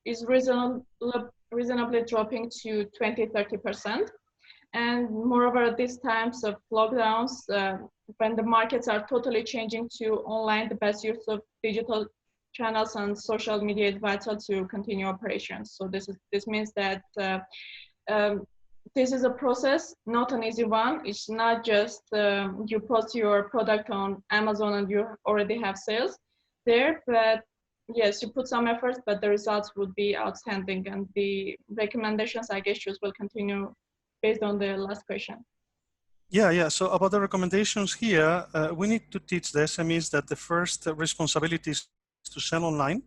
is reasonably dropping to 20–30%. And moreover, at these times of lockdowns, when the markets are totally changing to online, the best use of digital channels and social media is vital to continue operations. So this means that this is a process, not an easy one. It's not just you post your product on Amazon and you already have sales there, but yes, you put some efforts, but the results would be outstanding. And the recommendations, I guess, will continue based on the last question. Yeah. So about the recommendations here, we need to teach the SMEs that the first responsibility is to sell online.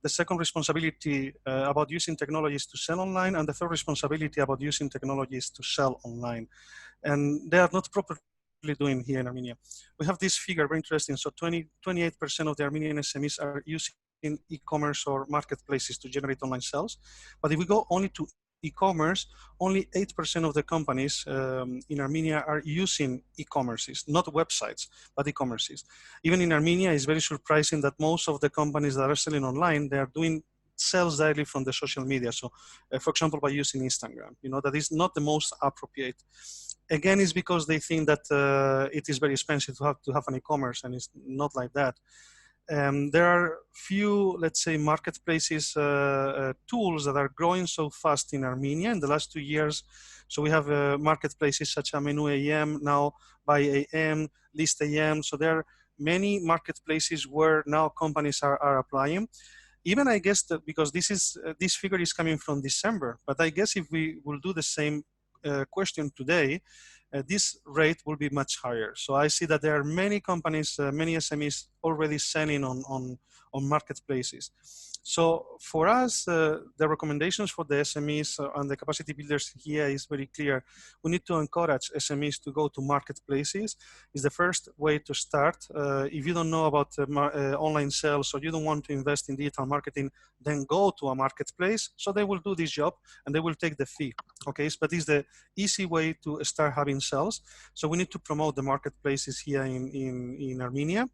The second responsibility about using technology is to sell online, and the third responsibility about using technology is to sell online. And they are not properly doing here in Armenia. We have this figure, very interesting. So 28% of the Armenian SMEs are using e-commerce or marketplaces to generate online sales. But if we go only to e-commerce, only 8% of the companies in Armenia are using e-commerces, not websites, but e-commerces. Even in Armenia, it's very surprising that most of the companies that are selling online, they are doing sales directly from the social media. So, for example, by using Instagram, that is not the most appropriate. Again, it's because they think that it is very expensive to have an e-commerce, and it's not like that. There are few, let's say, marketplaces tools that are growing so fast in Armenia in the last 2 years. So we have marketplaces such as Menu AM, now Buy AM, List AM. So there are many marketplaces where now companies are applying. Even I guess that because this figure is coming from December, but I guess if we will do the same question today, this rate will be much higher. So I see that there are many companies, many SMEs already selling on marketplaces. So for us, the recommendations for the SMEs and the capacity builders here is very clear. We need to encourage SMEs to go to marketplaces. It's the first way to start. If you don't know about online sales or you don't want to invest in digital marketing, then go to a marketplace. So they will do this job and they will take the fee. Okay, but it's the easy way to start having sales. So we need to promote the marketplaces here in Armenia.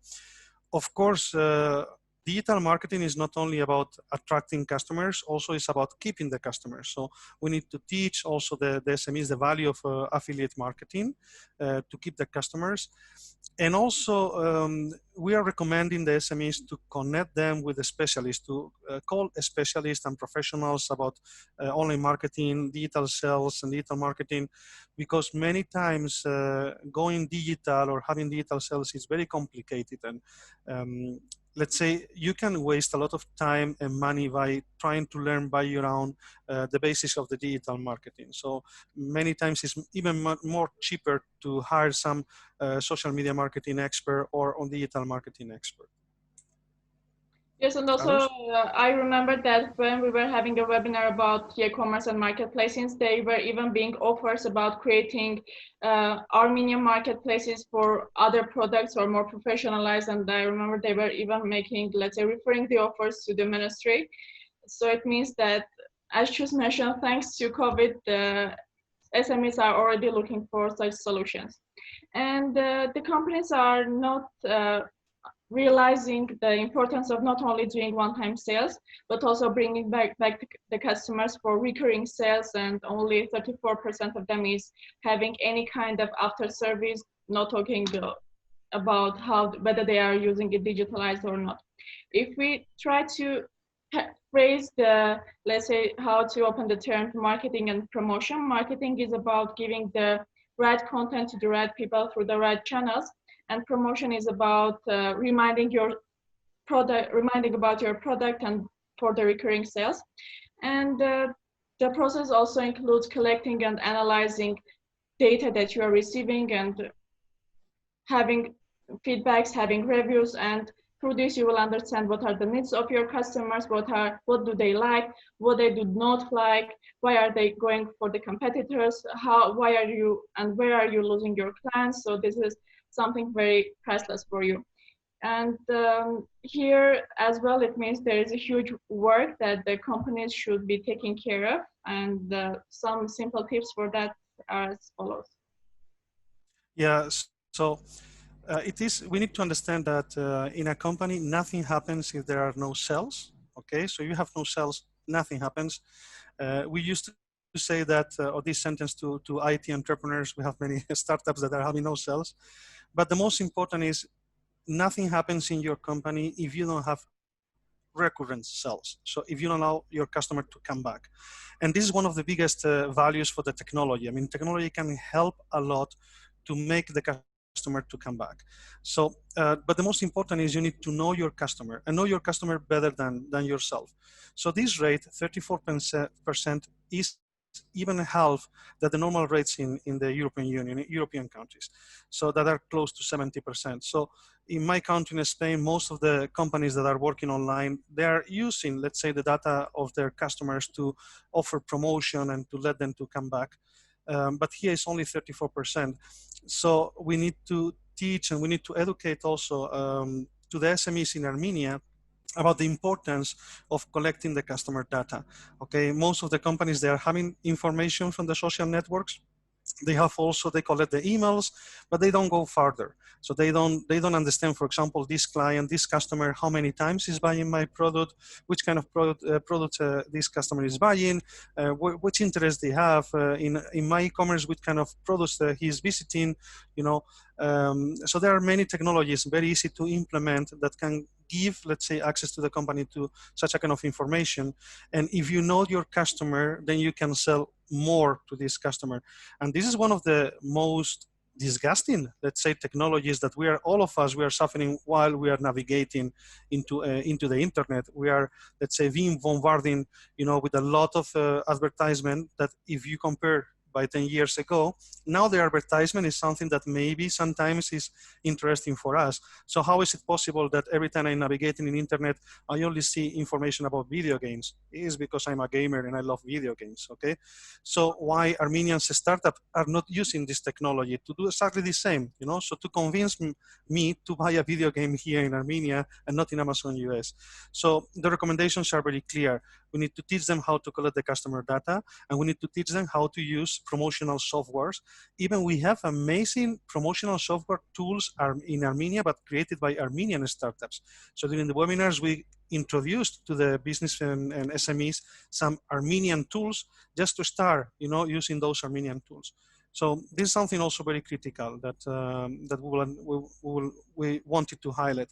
Of course, digital marketing is not only about attracting customers, also it's about keeping the customers. So we need to teach also the SMEs the value of affiliate marketing to keep the customers. And also we are recommending the SMEs to connect them with a specialist, to call a specialist and professionals about online marketing, digital sales and digital marketing, because many times going digital or having digital sales is very complicated. And let's say you can waste a lot of time and money by trying to learn by your own the basics of the digital marketing. So many times it's even more cheaper to hire some social media marketing expert or on digital marketing expert. Yes, and also I remember that when we were having a webinar about e-commerce and marketplaces, there were even being offers about creating Armenian marketplaces for other products or more professionalized. And I remember they were even making, let's say, referring the offers to the ministry. So it means that, as Chus mentioned, thanks to COVID, the SMEs are already looking for such solutions. And the companies are not realizing the importance of not only doing one-time sales, but also bringing back the customers for recurring sales, and only 34% of them is having any kind of after service, not talking about whether they are using it digitalized or not. If we try to phrase the, let's say, how to open the term marketing and promotion, marketing is about giving the right content to the right people through the right channels. And promotion is about reminding about your product and for the recurring sales. And the process also includes collecting and analyzing data that you are receiving and having feedbacks, having reviews, and through this you will understand what are the needs of your customers, what do they like, what they do not like, why are they going for the competitors, why are you and where are you losing your clients. So this is something very priceless for you. And here as well, it means there is a huge work that the companies should be taking care of. And some simple tips for that are as follows. Yeah, so we need to understand that in a company, nothing happens if there are no sales. Okay, so you have no sales, nothing happens. We used to say that, or this sentence to IT entrepreneurs, we have many startups that are having no sales. But the most important is nothing happens in your company if you don't have recurrent sales. So if you don't allow your customer to come back. And this is one of the biggest values for the technology. I mean, technology can help a lot to make the customer to come back. So, but the most important is you need to know your customer and know your customer better than yourself. So this rate, 34%, is even half that the normal rates in the European Union, European countries, so that are close to 70%. So in my country, in Spain, most of the companies that are working online, they are using, let's say, the data of their customers to offer promotion and to let them to come back. But here it's only 34%. So we need to teach and we need to educate also to the SMEs in Armenia about the importance of collecting the customer data. Okay, most of the companies, they are having information from the social networks. They have also, they collect the emails, but they don't go further. So they don't understand, for example, this client, this customer, how many times is buying my product, which kind of product this customer is buying, which interest they have in my e-commerce, which kind of products he's visiting, you know. So there are many technologies very easy to implement that can give, let's say, access to the company to such a kind of information. And if you know your customer, then you can sell more to this customer. And this is one of the most disgusting, let's say, technologies that all of us are suffering while we are navigating into the internet. We are, let's say, being bombarded, you know, with a lot of advertisement that if you compare by 10 years ago, now the advertisement is something that maybe sometimes is interesting for us. So how is it possible that every time I'm navigating in internet, I only see information about video games? It is because I'm a gamer and I love video games, okay? So why Armenian startups are not using this technology to do exactly the same, you know? So to convince me to buy a video game here in Armenia and not in Amazon US. So the recommendations are very clear. We need to teach them how to collect the customer data, and we need to teach them how to use promotional softwares. Even we have amazing promotional software tools in Armenia, but created by Armenian startups. So during the webinars, we introduced to the business and SMEs some Armenian tools just to start, you know, using those Armenian tools. So this is something also very critical that we wanted to highlight.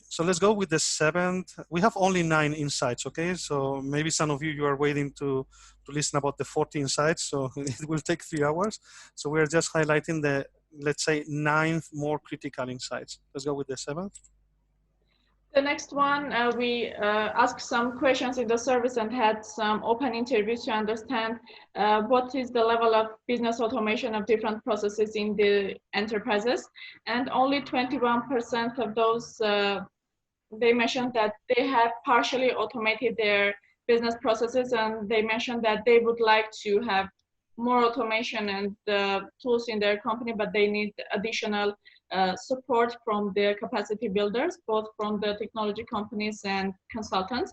So let's go with the 7th. We have only 9 insights, okay? So maybe some of you are waiting to listen about the 40 insights, so it will take 3 hours. So we're just highlighting the, let's say, 9 more critical insights. Let's go with the 7th. The next one, we asked some questions in the service and had some open interviews to understand what is the level of business automation of different processes in the enterprises. And only 21% of those, they mentioned that they have partially automated their business processes, and they mentioned that they would like to have more automation and tools in their company, but they need additional support from the capacity builders, both from the technology companies and consultants.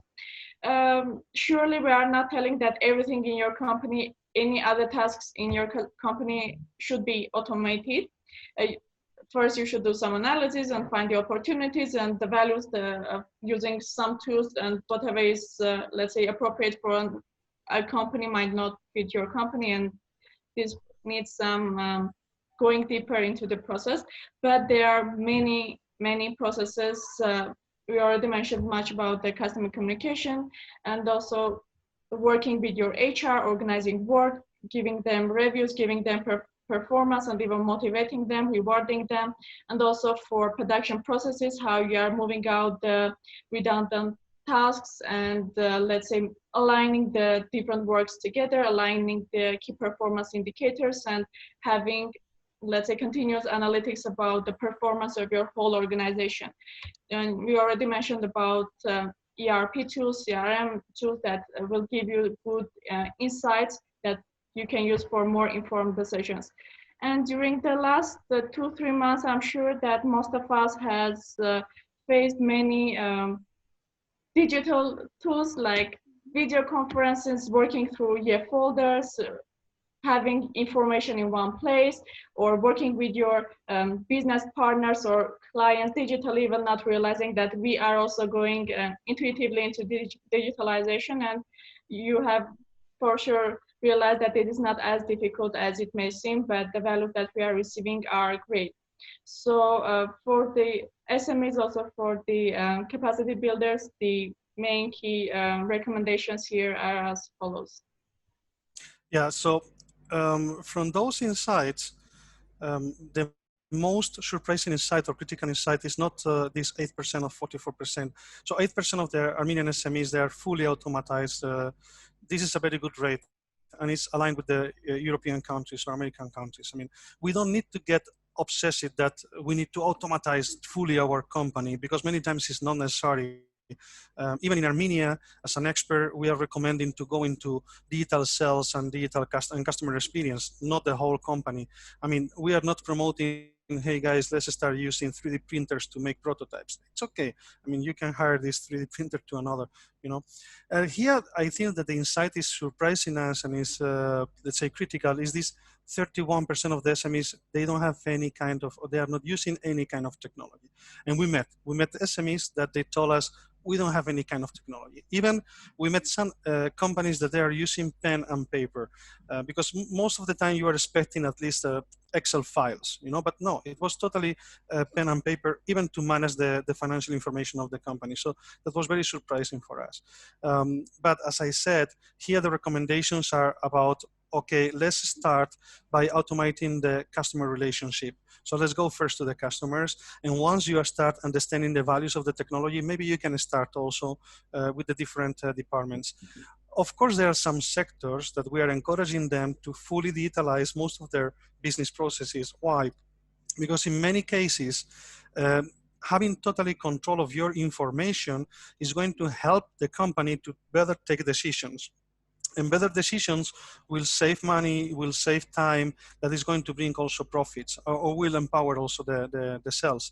Surely we are not telling that everything in your company, any other tasks in your company should be automated. First, you should do some analysis and find the opportunities and the values of using some tools, and whatever is, let's say, appropriate for a company might not fit your company, and this needs some going deeper into the process. But there are many processes. We already mentioned much about the customer communication, and also working with your HR, organizing work, giving them reviews, giving them performance, and even motivating them, rewarding them, and also for production processes, how you are moving out the redundant tasks, and let's say aligning the different works together, aligning the key performance indicators, and having, let's say, continuous analytics about the performance of your whole organization. And we already mentioned about ERP tools, CRM tools that will give you good insights that you can use for more informed decisions. And during the last 2-3 months, I'm sure that most of us has faced many digital tools like video conferences, working through your folders, having information in one place, or working with your business partners or clients digitally, even not realizing that we are also going intuitively into digitalization. And you have for sure realized that it is not as difficult as it may seem, but the values that we are receiving are great. So for the SMEs, also for the capacity builders, the main key recommendations here are as follows. Yeah, so from those insights, the most surprising insight or critical insight is not this 8% or 44%. So 8% of the Armenian SMEs, they are fully automatized. This is a very good rate, and it's aligned with the European countries or American countries. I mean, we don't need to get obsessed that we need to automatize fully our company, because many times it's not necessary. Even in Armenia, as an expert, we are recommending to go into digital sales and digital customer experience, not the whole company. I mean, we are not promoting, hey guys, let's start using 3D printers to make prototypes. It's okay. I mean, you can hire this 3D printer to another, you know. Here, I think that the insight is surprising us and is, let's say, critical, is this 31% of the SMEs, they don't have any kind of, or they are not using any kind of technology. And we met SMEs that they told us, we don't have any kind of technology. Even we met some companies that they are using pen and paper, because most of the time you are expecting at least Excel files, you know, but no, it was totally pen and paper, even to manage the financial information of the company. So that was very surprising for us. But as I said, here the recommendations are about, okay, let's start by automating the customer relationship. So let's go first to the customers. And once you start understanding the values of the technology, maybe you can start also with the different departments. Of course, there are some sectors that we are encouraging them to fully digitalize most of their business processes. Why? Because in many cases, having totally control of your information is going to help the company to better take decisions. And better decisions will save money, will save time, that is going to bring also profits, or will empower also the sales.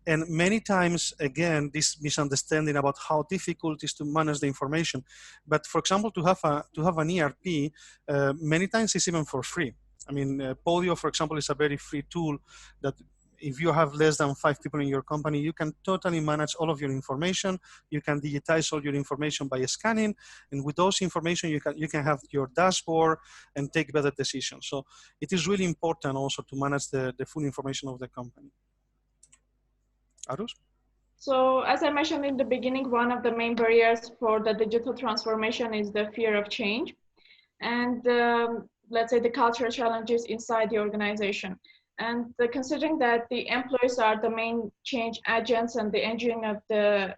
And many times, again, this misunderstanding about how difficult it is to manage the information. But for example, to have an ERP, many times it's even for free. I mean, Podio, for example, is a very free tool that if you have less than 5 people in your company, you can totally manage all of your information. You can digitize all your information by scanning. And with those information, you can have your dashboard and take better decisions. So it is really important also to manage the full information of the company. Arus? So as I mentioned in the beginning, one of the main barriers for the digital transformation is the fear of change. And let's say the cultural challenges inside the organization. And considering that the employees are the main change agents and the engine of the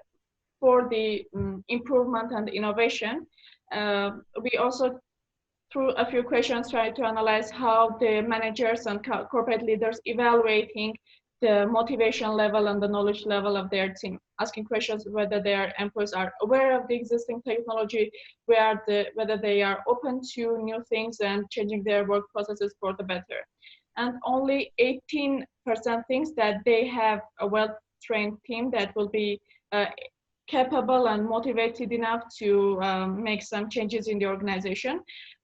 for the improvement and innovation, we also, through a few questions, try to analyze how the managers and corporate leaders evaluating the motivation level and the knowledge level of their team, asking questions whether their employees are aware of the existing technology, whether they are open to new things and changing their work processes for the better. And only 18% thinks that they have a well-trained team that will be capable and motivated enough to make some changes in the organization.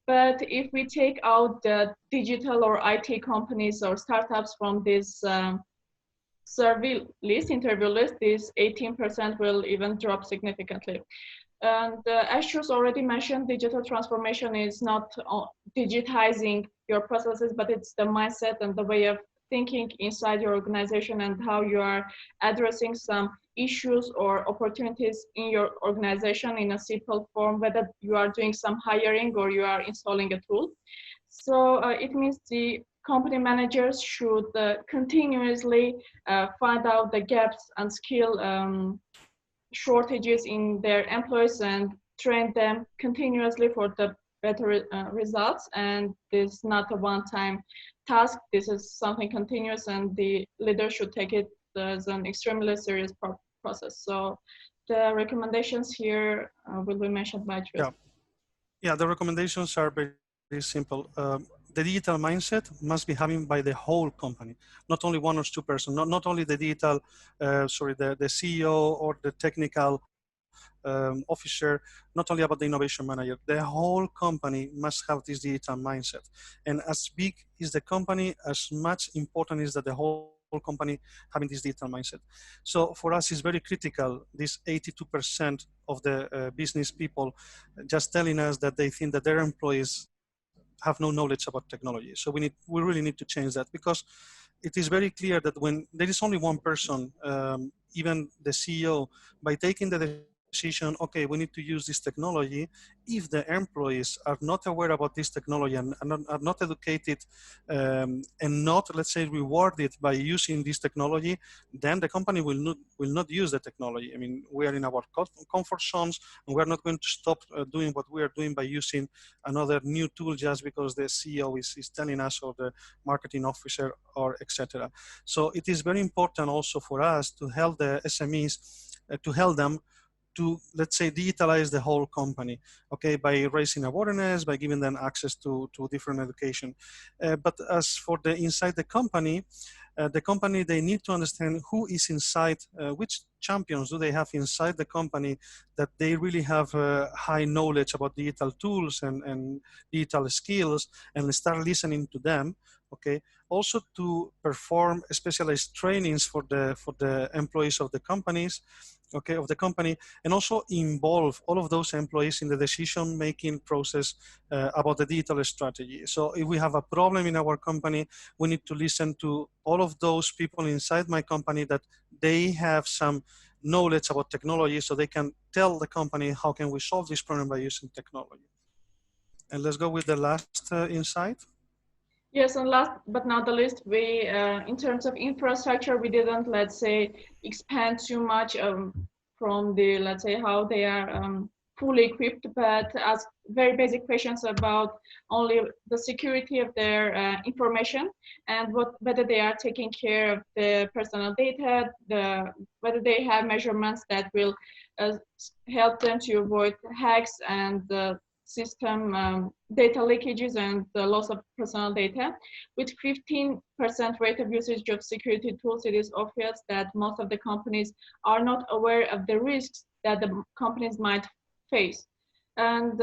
But if we take out the digital or IT companies or startups from this survey list, interview list, this 18% will even drop significantly. And as Shus already mentioned, digital transformation is not digitizing your processes, but it's the mindset and the way of thinking inside your organization and how you are addressing some issues or opportunities in your organization in a simple form, whether you are doing some hiring or you are installing a tool. So it means the company managers should continuously find out the gaps and skill shortages in their employees and train them continuously for the better results. And this is not a one-time task. This is something continuous, and the leader should take it as an extremely serious process. So the recommendations here will be mentioned by Tristan. Yeah, the recommendations are very simple. The digital mindset must be having by the whole company, not only one or two persons, not only the digital, the CEO or the technical officer, not only about the innovation manager. The whole company must have this digital mindset. And as big is the company, as much important is that the whole company having this digital mindset. So for us, it's very critical, this 82% of the business people just telling us that they think that their employees have no knowledge about technology. So we really need to change that, because it is very clear that when there is only one person, even the CEO, by taking the decision, okay, we need to use this technology, if the employees are not aware about this technology and are not educated and not, let's say, rewarded by using this technology, then the company will not use the technology. I mean, we are in our comfort zones, and we're not going to stop doing what we are doing by using another new tool just because the CEO is telling us, or the marketing officer, or etc. So it is very important also for us to help the SMEs, to help them to, let's say, digitalize the whole company, okay, by raising awareness, by giving them access to different education. But as for the inside the company, they need to understand who is inside, which champions do they have inside the company, that they really have high knowledge about digital tools and digital skills, and start listening to them. Okay. Also to perform specialized trainings for the employees of the companies, okay, of the company, and also involve all of those employees in the decision-making process about the digital strategy. So if we have a problem in our company, we need to listen to all of those people inside my company that they have some knowledge about technology, so they can tell the company how can we solve this problem by using technology. And let's go with the last insight. Yes, and last but not the least, we, in terms of infrastructure, we didn't, let's say, expand too much from the, let's say, how they are fully equipped, but ask very basic questions about only the security of their information, and whether they are taking care of the personal data, whether they have measurements that will help them to avoid hacks and system data leakages and the loss of personal data. With 15% rate of usage of security tools, it is obvious that most of the companies are not aware of the risks that the companies might face. And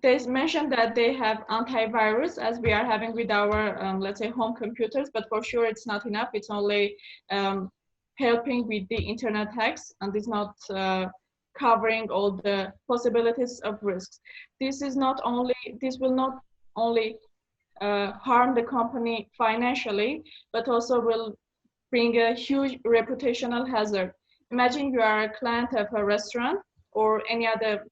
they mentioned that they have antivirus, as we are having with our, let's say, home computers, but for sure it's not enough. It's only helping with the internet hacks, and it's not covering all the possibilities of risks. This will not only harm the company financially, but also will bring a huge reputational hazard. Imagine you are a client of a restaurant or any other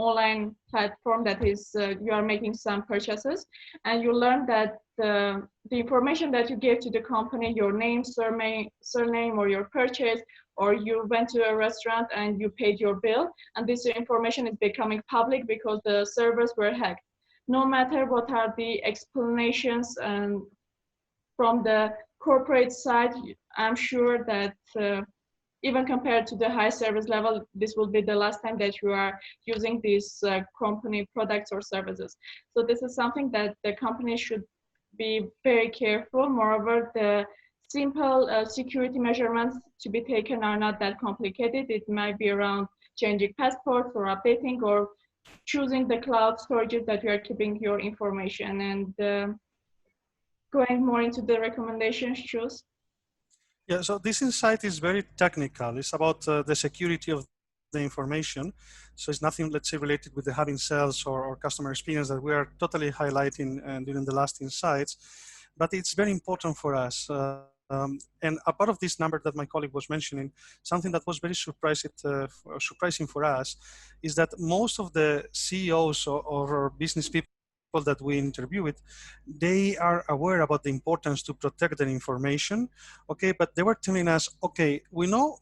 online platform that is you are making some purchases, and you learn that the information that you gave to the company, your name, surname, or your purchase, or you went to a restaurant and you paid your bill, and this information is becoming public because the servers were hacked. No matter what are the explanations and from the corporate side, I'm sure that even compared to the high service level, this will be the last time that you are using these company products or services. So this is something that the company should be very careful. Moreover, the simple security measurements to be taken are not that complicated. It might be around changing passports or updating or choosing the cloud storage that you are keeping your information. And going more into the recommendations, choose. Yeah, so this insight is very technical. It's about the security of the information. So it's nothing, let's say, related with the having sales or customer experience that we are totally highlighting during the last insights, but it's very important for us. And a part of this number that my colleague was mentioning, something that was very surprising for us, is that most of the CEOs or business people that we interview with, they are aware about the importance to protect their information, okay, but they were telling us, okay, we know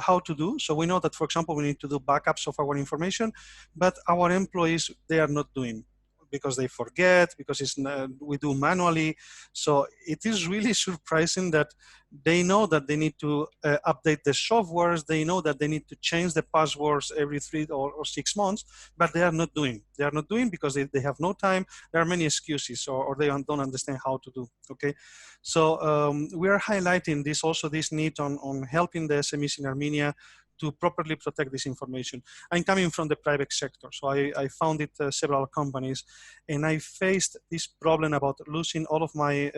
how to do, so we know that, for example, we need to do backups of our information, but our employees, they are not doing, because they forget, because we do manually. So it is really surprising that they know that they need to update the softwares, they know that they need to change the passwords every 3 or 6 months, but they are not doing. They are not doing because they have no time. There are many excuses, or they don't understand how to do, okay? So we are highlighting this also, this need on helping the SMEs in Armenia to properly protect this information. I'm coming from the private sector, so I founded several companies, and I faced this problem about losing all of my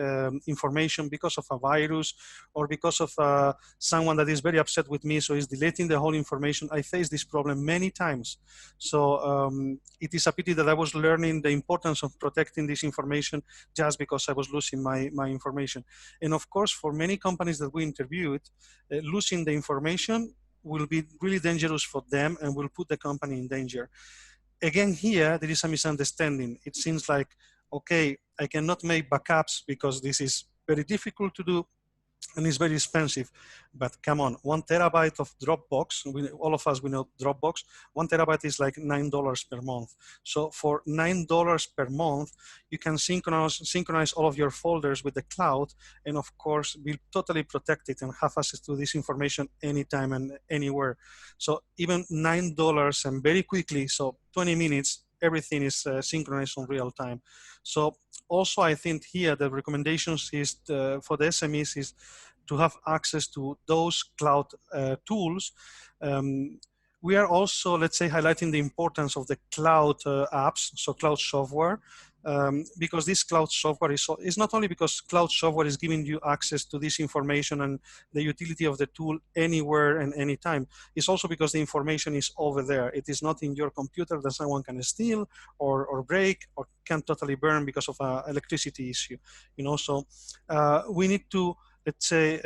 information because of a virus or because of someone that is very upset with me, so is deleting the whole information. I faced this problem many times. So it is a pity that I was learning the importance of protecting this information just because I was losing my information. And of course, for many companies that we interviewed, losing the information will be really dangerous for them and will put the company in danger. Again, here, there is a misunderstanding. It seems like, okay, I cannot make backups because this is very difficult to do and it's very expensive. But come on, 1 terabyte of Dropbox, all of us, we know Dropbox, 1 terabyte is like $9 per month. So for $9 per month, you can synchronize all of your folders with the cloud, and of course, be totally protected and have access to this information anytime and anywhere. So even $9 and very quickly, so 20 minutes, everything is synchronized on real time. So also, I think here the recommendations is for the SMEs is to have access to those cloud tools. We are also, let's say, highlighting the importance of the cloud apps, so cloud software, because this cloud software is not only because cloud software is giving you access to this information and the utility of the tool anywhere and anytime. It's also because the information is over there. It is not in your computer that someone can steal or break or can totally burn because of an electricity issue. You know, so we need to, let's say,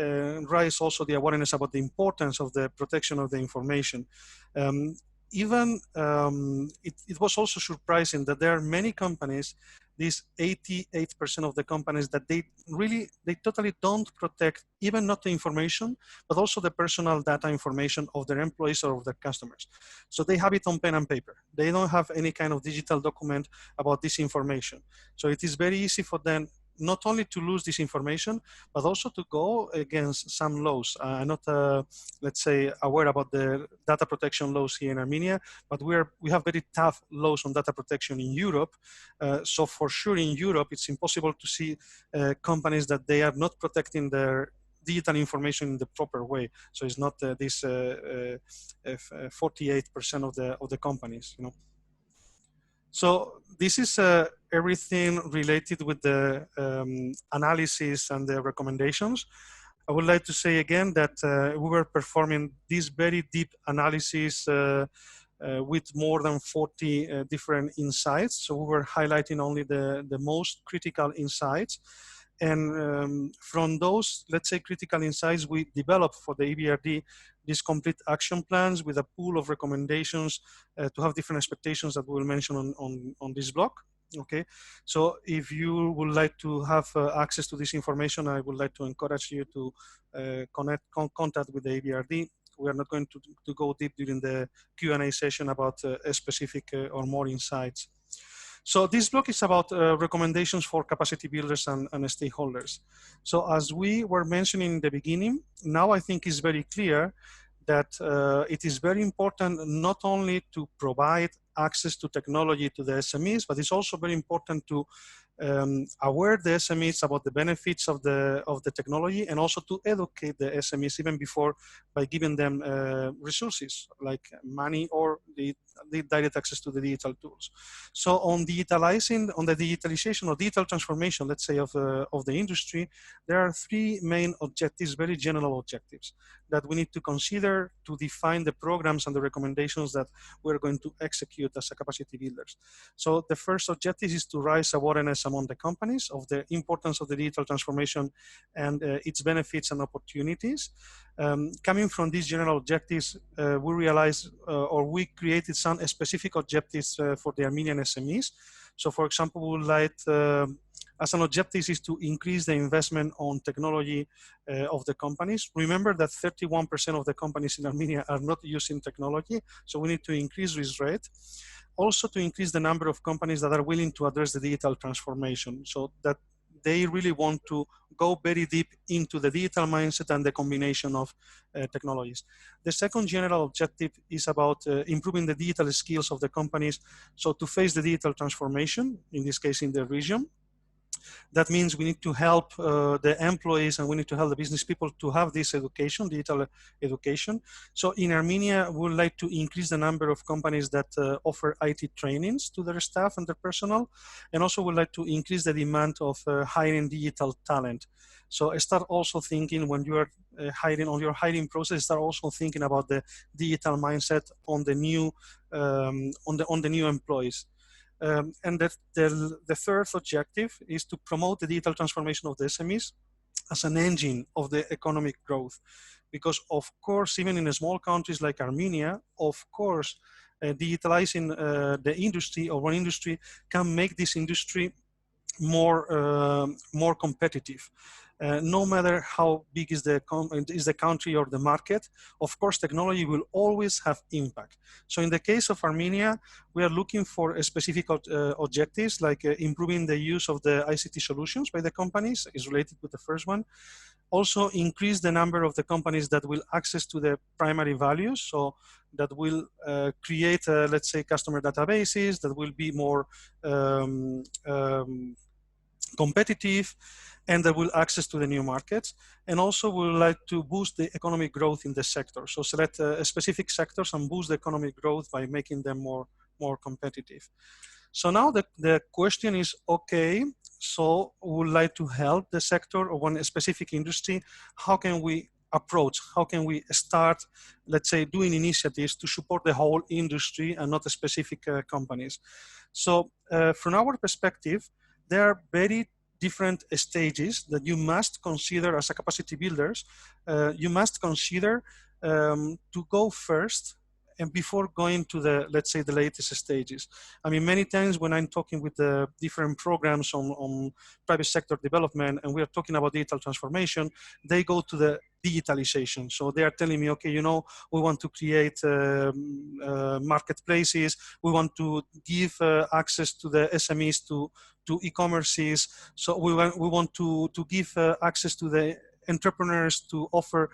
raise also the awareness about the importance of the protection of the information. It was also surprising that there are many companies, these 88% of the companies, that they totally don't protect even not the information, but also the personal data information of their employees or of their customers. So they have it on pen and paper. They don't have any kind of digital document about this information. So it is very easy for them not only to lose this information, but also to go against some laws. I'm not, let's say, aware about the data protection laws here in Armenia, but we have very tough laws on data protection in Europe. So for sure in Europe, it's impossible to see companies that they are not protecting their digital information in the proper way. So it's not this 48% of the companies, you know. So this is everything related with the analysis and the recommendations. I would like to say again that we were performing this very deep analysis with more than 40 different insights. So we were highlighting only the most critical insights. And from those, let's say, critical insights, we developed for the EBRD these complete action plans with a pool of recommendations to have different expectations that we'll mention on this block. Okay, so if you would like to have access to this information, I would like to encourage you to contact with the EBRD. We are not going to go deep during the Q&A session about a specific or more insights. So this block is about recommendations for capacity builders and stakeholders. So as we were mentioning in the beginning, now I think it's very clear that it is very important not only to provide access to technology to the SMEs, but it's also very important to aware the SMEs about the benefits of the technology, and also to educate the SMEs even before by giving them resources like money or the direct access to the digital tools. So on the digitalization or digital transformation, let's say, of the industry, there are three main objectives, very general objectives, that we need to consider to define the programs and the recommendations that we're going to execute as a capacity builders. So the first objective is to raise awareness among the companies of the importance of the digital transformation and its benefits and opportunities. Coming from these general objectives, we realized or we created some specific objectives for the Armenian SMEs. So for example, we would like as an objective is to increase the investment on technology of the companies. Remember that 31% of the companies in Armenia are not using technology, so we need to increase this rate. Also to increase the number of companies that are willing to address the digital transformation, so that they really want to go very deep into the digital mindset and the combination of technologies. The second general objective is about improving the digital skills of the companies, so to face the digital transformation, in this case in the region. That means we need to help the employees and we need to help the business people to have this education, digital education. So in Armenia, we would like to increase the number of companies that offer IT trainings to their staff and their personnel. And also would like to increase the demand of hiring digital talent. So start also thinking when you are hiring, on your hiring process, start also thinking about the digital mindset on the new, on the new employees. And the third objective is to promote the digital transformation of the SMEs as an engine of the economic growth. Because of course, even in small countries like Armenia, of course, digitalizing the industry or one industry can make this industry more competitive. No matter how big is the country or the market, of course, technology will always have impact. So in the case of Armenia, we are looking for specific objectives like improving the use of the ICT solutions by the companies, is related with the first one. Also increase the number of the companies that will access to the primary values, so that will create, let's say, customer databases that will be more competitive and that will access to the new markets. And also we would like to boost the economic growth in the sector. So select specific sectors and boost the economic growth by making them more competitive. So now the question is, okay, so we would like to help the sector or one specific industry. How can we approach? How can we start, let's say, doing initiatives to support the whole industry and not the specific companies? So from our perspective, there are very different stages that you must consider as a capacity builders. You must consider to go first and before going to the, let's say, the latest stages. I mean, many times when I'm talking with the different programs on private sector development and we are talking about digital transformation, they go to the digitalisation. So they are telling me, okay, you know, we want to create marketplaces. We want to give access to the SMEs to e-commerces. So we want to give access to the entrepreneurs to offer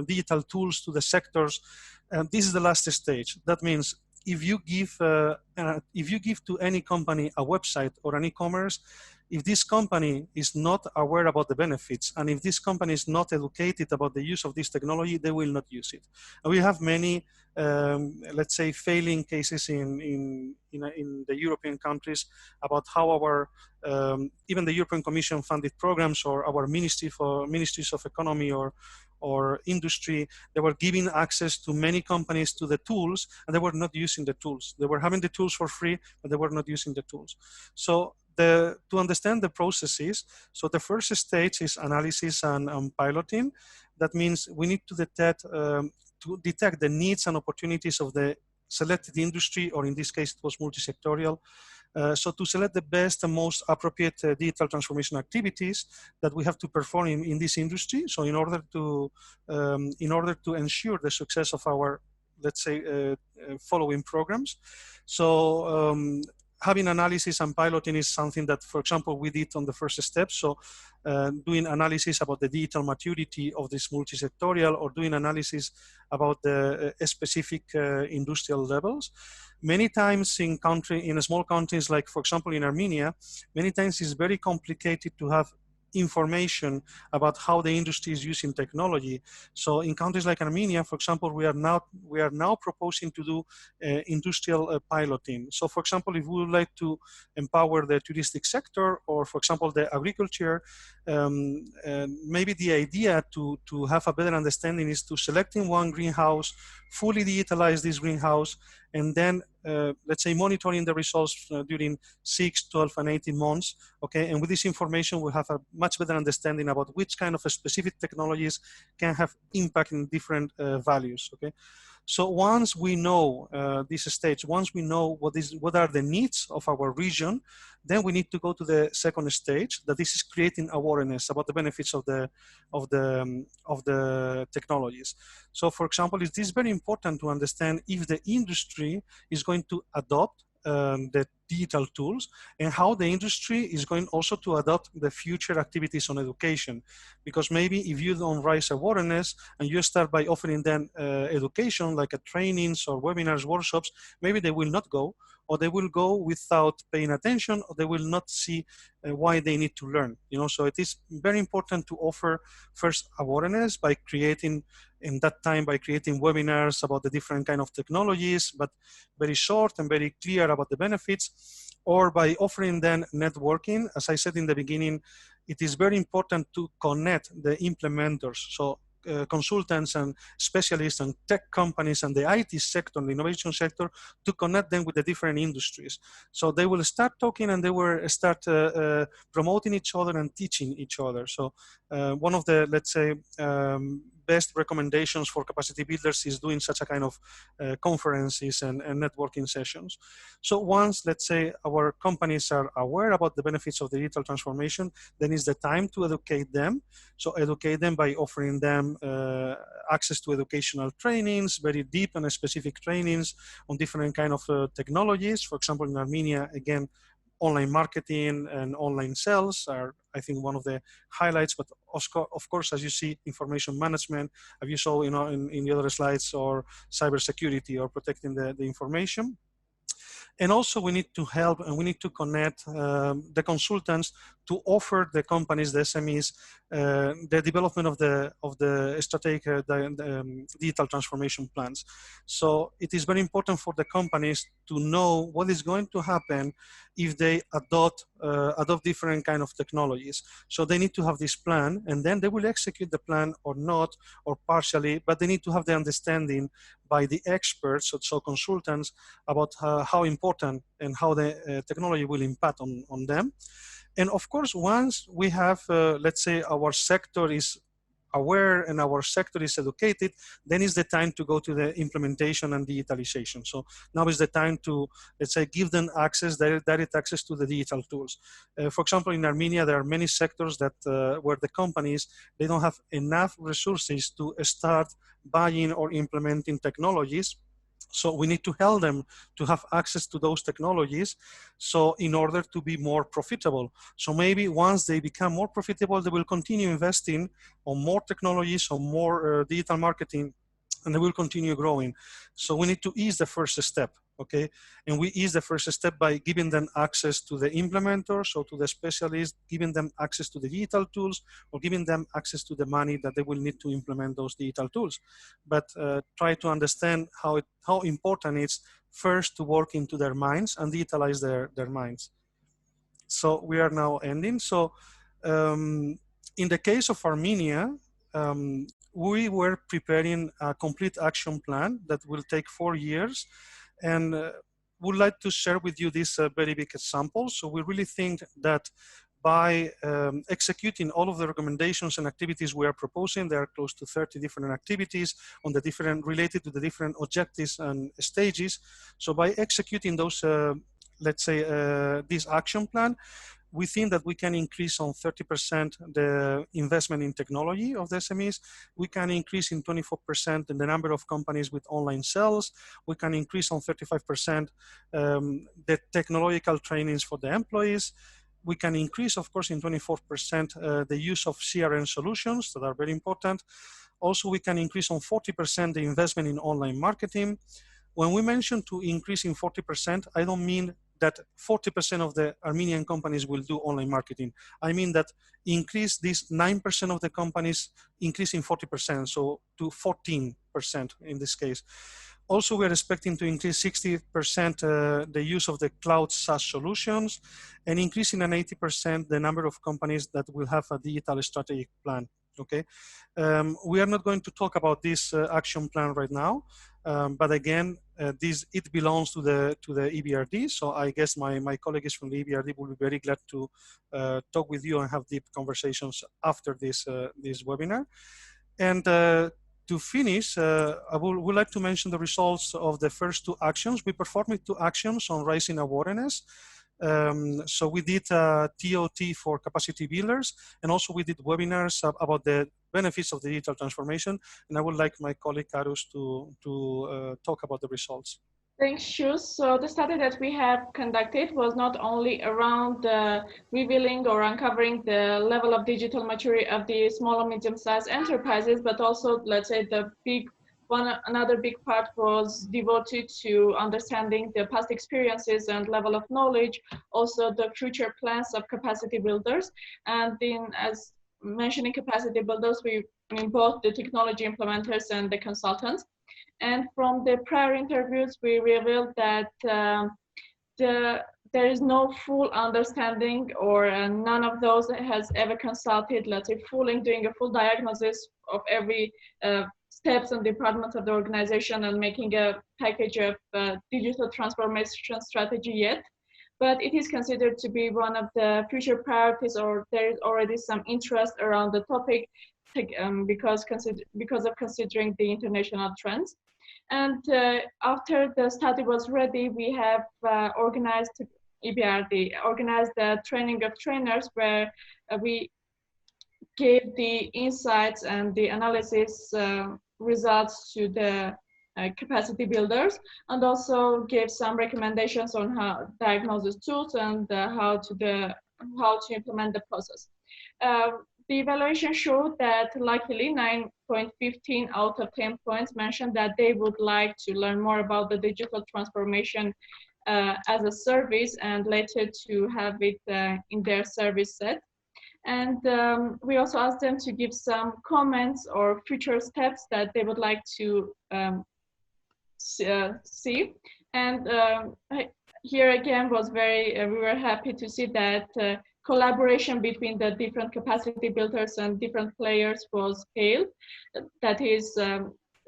digital tools to the sectors. And this is the last stage. That means if you give to any company a website or an e-commerce, if this company is not aware about the benefits and if this company is not educated about the use of this technology, they will not use it. And we have many, let's say, failing cases in the European countries about how our, even the European Commission funded programs or our ministries of economy or industry, they were giving access to many companies to the tools and they were not using the tools. They were having the tools for free, but they were not using the tools. So to understand the processes, so the first stage is analysis and piloting. That means we need to detect the needs and opportunities of the selected industry, or in this case, it was multi-sectorial. So to select the best and most appropriate digital transformation activities that we have to perform in this industry. So in order to ensure the success of our, let's say, following programs. So having analysis and piloting is something that, for example, we did on the first step. So doing analysis about the digital maturity of this multi-sectorial, or doing analysis about the specific industrial levels. Many times in small countries, like for example in Armenia, many times it's very complicated to have information about how the industry is using technology. So in countries like Armenia, for example, we are now proposing to do industrial piloting. So for example, if we would like to empower the touristic sector, or for example, the agriculture, maybe the idea to have a better understanding is to select in one greenhouse, fully digitalize this greenhouse, and then let's say monitoring the results during 6, 12, and 18 months. Okay, and with this information, we have a much better understanding about which kind of specific technologies can have impact in different values. Okay, so once we know this stage, once we know what are the needs of our region, then we need to go to the second stage, that this is creating awareness about the benefits of the technologies. So for example, it is very important to understand if the industry is going to adopt the digital tools, and how the industry is going also to adopt the future activities on education. Because maybe if you don't raise awareness and you start by offering them education, like trainings or webinars, workshops, maybe they will not go, or they will go without paying attention, or they will not see why they need to learn. You know, so it is very important to offer first awareness by creating, in that time, by creating webinars about the different kind of technologies, but very short and very clear about the benefits, or by offering them networking. As I said in the beginning, it is very important to connect the implementers. So consultants and specialists and tech companies and the IT sector and the innovation sector, to connect them with the different industries. So they will start talking, and they will start promoting each other and teaching each other. So one of the, let's say, best recommendations for capacity builders is doing such a kind of conferences and networking sessions. So once, let's say, our companies are aware about the benefits of the digital transformation, then it's the time to educate them. So educate them by offering them access to educational trainings, very deep and specific trainings on different kind of technologies. For example, in Armenia, again, online marketing and online sales are, I think, one of the highlights. But of course, as you see, information management, as you saw, you know, in the other slides, or cybersecurity, or protecting the information. And also we need to help, and we need to connect the consultants to offer the companies, the SMEs, the development of the strategic digital transformation plans. So it is very important for the companies to know what is going to happen if they adopt different kind of technologies. So they need to have this plan, and then they will execute the plan or not, or partially, but they need to have the understanding by the experts, so consultants, about how important and how the technology will impact on them. And of course, once we have, let's say, our sector is aware and our sector is educated, then is the time to go to the implementation and digitalization. So now is the time to, let's say, give them access, direct access to the digital tools. For example, in Armenia, there are many sectors that where the companies, they don't have enough resources to start buying or implementing technologies. So we need to help them to have access to those technologies, so in order to be more profitable. So maybe once they become more profitable, they will continue investing on more technologies, on more digital marketing, and they will continue growing. So we need to ease the first step, okay? And we ease the first step by giving them access to the implementers, or to the specialists, giving them access to the digital tools, or giving them access to the money that they will need to implement those digital tools. But try to understand how important it's first to work into their minds and digitalize their minds. So we are now ending. So in the case of Armenia, we were preparing a complete action plan that will take 4 years. And would like to share with you this very big example. So we really think that by executing all of the recommendations and activities we are proposing, there are close to 30 different activities on the different, related to the different objectives and stages. So by executing those, let's say, this action plan, we think that we can increase on 30% the investment in technology of the SMEs. We can increase in 24% in the number of companies with online sales. We can increase on 35% the technological trainings for the employees. We can increase, of course, in 24% the use of CRM solutions that are very important. Also, we can increase on 40% the investment in online marketing. When we mention to increase in 40%, I don't mean that 40% of the Armenian companies will do online marketing. I mean that increase this 9% of the companies increase in 40%, so to 14% in this case. Also, we're expecting to increase 60% the use of the cloud SaaS solutions, and increasing an 80% the number of companies that will have a digital strategic plan. Okay, we are not going to talk about this action plan right now, but again, it belongs to the EBRD. So I guess my colleagues from the EBRD will be very glad to talk with you and have deep conversations after this webinar. And to finish, I would like to mention the results of the first two actions. We performed 2 actions on raising awareness. So we did TOT for capacity builders, and also we did webinars about the benefits of the digital transformation. And I would like my colleague Karus to talk about the results. Thanks, Shus. So the study that we have conducted was not only around revealing or uncovering the level of digital maturity of the small and medium-sized enterprises, but also, let's say, another big part was devoted to understanding the past experiences and level of knowledge, also the future plans of capacity builders. And then, as mentioning capacity builders, we mean both the technology implementers and the consultants. And from the prior interviews, we revealed that there is no full understanding, or none of those has ever consulted, let's say, doing a full diagnosis of every steps and departments of the organization and making a package of digital transformation strategy yet. But it is considered to be one of the future priorities, or there is already some interest around the topic because of considering the international trends. And after the study was ready, we have EBRD organized the training of trainers, where we gave the insights and the analysis results to the capacity builders, and also gave some recommendations on how diagnosis tools and how to implement the process. The evaluation showed that luckily 9.15 out of 10 points mentioned that they would like to learn more about the digital transformation as a service, and later to have it in their service set. And we also asked them to give some comments or future steps that they would like to see. And here again was we were happy to see that collaboration between the different capacity builders and different players was scaled. That is,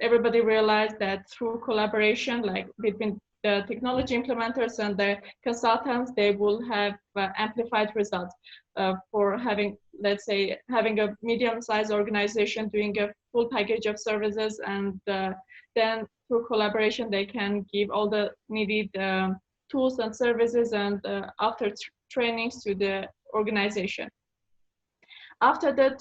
everybody realized that through collaboration, like between the technology implementers and the consultants, they will have amplified results for having, let's say, having a medium-sized organization doing a full package of services, and then through collaboration, they can give all the needed tools and services and after trainings to the organization. After the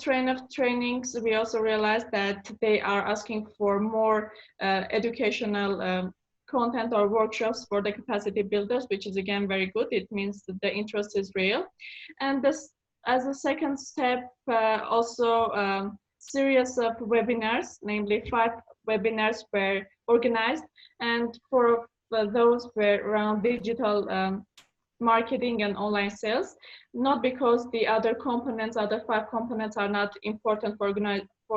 trainings, we also realized that they are asking for more educational content or workshops for the capacity builders, which is again very good. It means that the interest is real. And this, as a second step, also series of webinars, namely 5 webinars were organized, and for those were around digital marketing and online sales, not because the other 5 components are not important for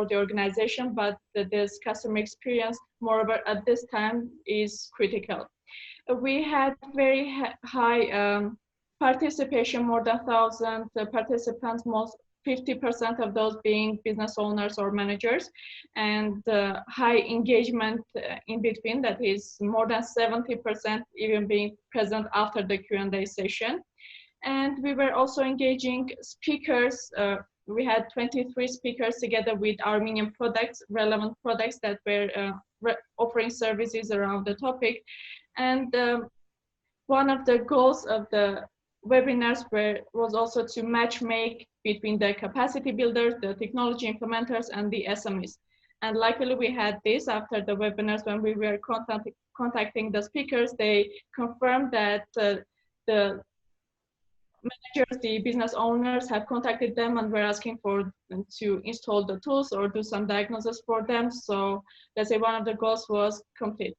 the organization, but this customer experience, moreover, at this time is critical. We had very high participation, more than 1,000 participants, 50% of those being business owners or managers, and high engagement in between, that is more than 70% even being present after the Q&A session. And we were also engaging speakers. We had 23 speakers together with Armenian products, relevant products that were offering services around the topic. And one of the goals of the webinars was also to match make between the capacity builders, the technology implementers, and the SMEs. And luckily we had this after the webinars. When we were contacting the speakers, they confirmed that the managers, the business owners have contacted them and were asking for them to install the tools or do some diagnosis for them. So let's say one of the goals was complete.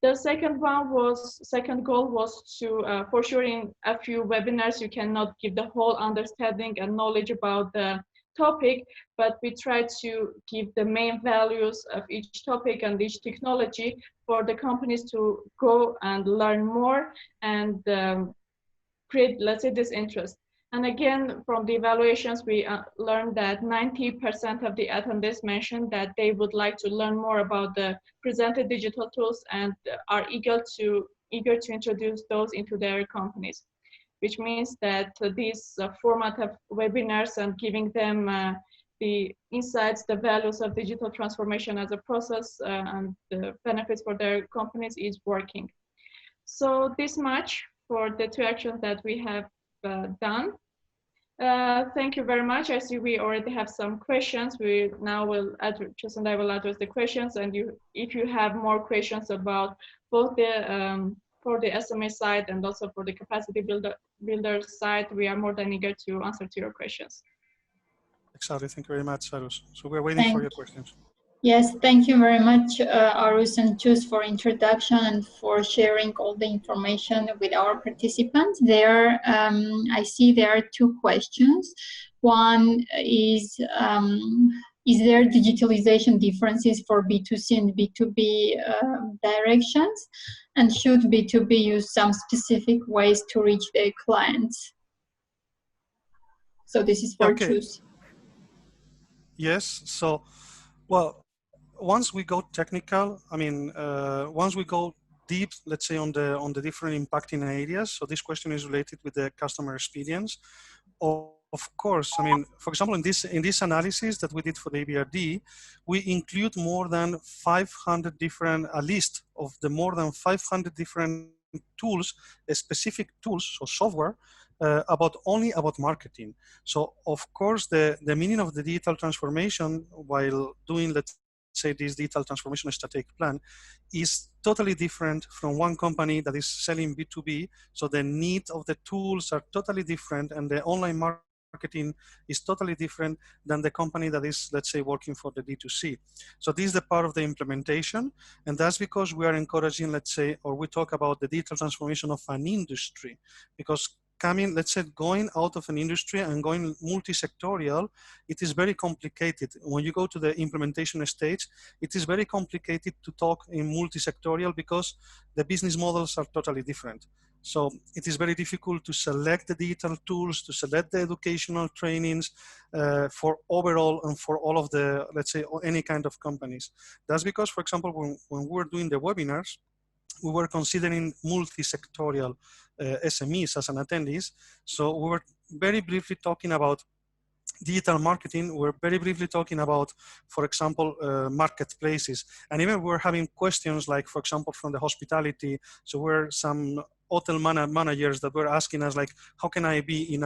The second goal was to, for sure in a few webinars, you cannot give the whole understanding and knowledge about the topic, but we try to give the main values of each topic and each technology for the companies to go and learn more and create, let's say, this interest. And again, from the evaluations, we learned that 90% of the attendees mentioned that they would like to learn more about the presented digital tools and are eager to introduce those into their companies, which means that this format of webinars and giving them the insights, the values of digital transformation as a process and the benefits for their companies is working. So this much for the two actions that we have done. Thank you very much. I see we already have some questions. We now will address, and I will address the questions. And if you have more questions about both the for the SMA side and also for the capacity builder side, we are more than eager to answer to your questions. Exactly. Thank you very much, Arus. So we're waiting for your questions. Yes, thank you very much, Arus and Chus, for introduction and for sharing all the information with our participants. There, I see there are two questions. One is there digitalization differences for B2C and B2B directions? And should B2B use some specific ways to reach their clients? So this is for Chus. Yes, so, well, once we go technical, I mean, once we go deep, let's say on the different impacting areas. So this question is related with the customer experience. Of course, I mean, for example, in this analysis that we did for the EBRD, we include more than 500 different, a list of the more than 500 different tools, specific tools, so software, only about marketing. So of course, the meaning of the digital transformation while doing, let's say, this digital transformation strategic plan is totally different from one company that is selling B2B. So the need of the tools are totally different, and the online marketing is totally different than the company that is, let's say, working for the D2C. So this is the part of the implementation, and that's because we are encouraging, let's say, or we talk about the digital transformation of an industry, because coming, let's say, going out of an industry and going multi-sectorial, it is very complicated. When you go to the implementation stage, it is very complicated to talk in multi-sectorial because the business models are totally different. So it is very difficult to select the digital tools, to select the educational trainings for overall and for all of the, let's say, any kind of companies. That's because, for example, when we were doing the webinars, we were considering multi-sectorial SMEs as an attendees. So we were very briefly talking about digital marketing. We're very briefly talking about, for example, marketplaces. And even we're having questions like, for example, from the hospitality. So we're some hotel managers that were asking us like, how can I be in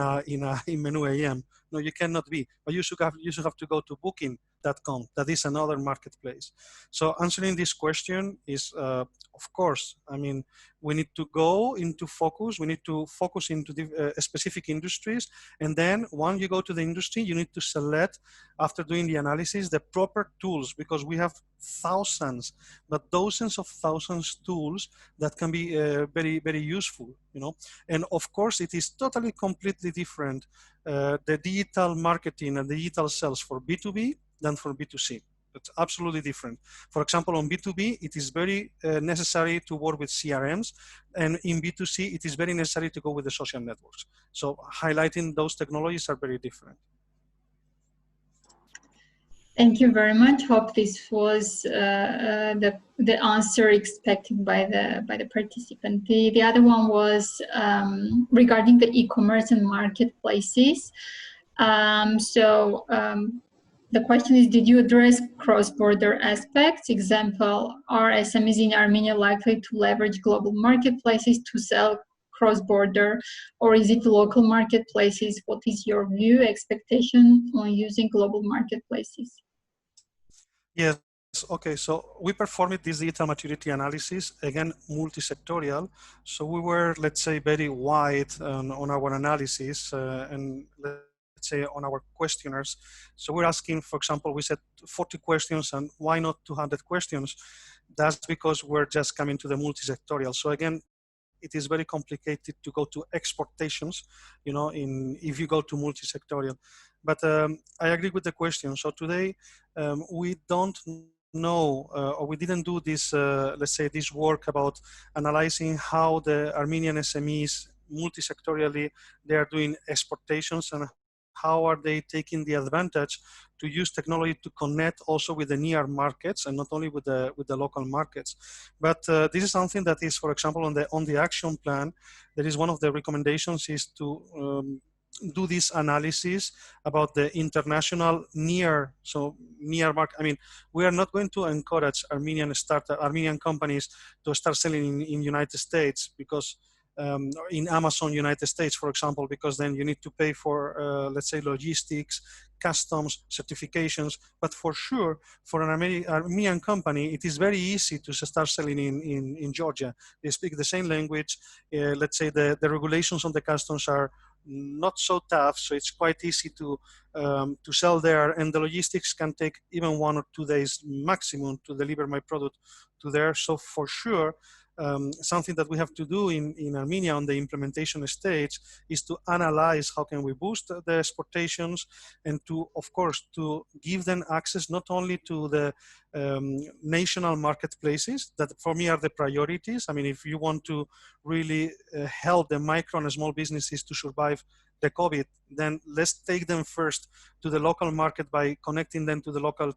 Menu AM? No, you cannot be, but you should have to go to booking.com. That is another marketplace. So answering this question is, of course, I mean, we need to go into focus. We need to focus into the specific industries. And then once you go to the industry, you need to select, after doing the analysis, the proper tools, because we have thousands, but dozens of thousands tools that can be very, very useful, you know. And of course, it is totally completely different, the digital marketing and the digital sales for B2B than for B2C. It's absolutely different. For example, on B2B, it is very necessary to work with CRMs, and in B2C, it is very necessary to go with the social networks. So highlighting those technologies are very different. Thank you very much. Hope this was the answer expected by the participant. The other one was regarding the e-commerce and marketplaces. The question is, did you address cross-border aspects? Example, are SMEs in Armenia likely to leverage global marketplaces to sell cross-border, or is it local marketplaces? What is your view, expectation on using global marketplaces? Yes, okay, so we performed this digital maturity analysis, again, multi-sectorial. So we were, let's say, very wide on our analysis and let's say on our questionnaires. So we're asking, for example, we said 40 questions, and why not 200 questions? That's because we're just coming to the multi-sectorial. So again, it is very complicated to go to exportations, you know, if you go to multi-sectorial. But I agree with the question. So today, we don't know, or we didn't do this, let's say, this work about analyzing how the Armenian SMEs multi-sectorially, they are doing exportations and how are they taking the advantage to use technology to connect also with the near markets and not only with the local markets. But this is something that is, for example, on the action plan, there is one of the recommendations is to do this analysis about the international near market. I mean, we are not going to encourage Armenian companies to start selling in United States because in Amazon United States, for example, because then you need to pay for, let's say, logistics, customs, certifications. But for sure, for an Armenian company, it is very easy to start selling in Georgia. They speak the same language. Let's say the regulations on the customs are not so tough, so it's quite easy to sell there, and the logistics can take even 1 or 2 days maximum to deliver my product to there. So for sure, something that we have to do in Armenia on the implementation stage is to analyze how can we boost the exportations and to, of course, to give them access not only to the national marketplaces that for me are the priorities. I mean, if you want to really help the micro and small businesses to survive the COVID, then let's take them first to the local market by connecting them to the local,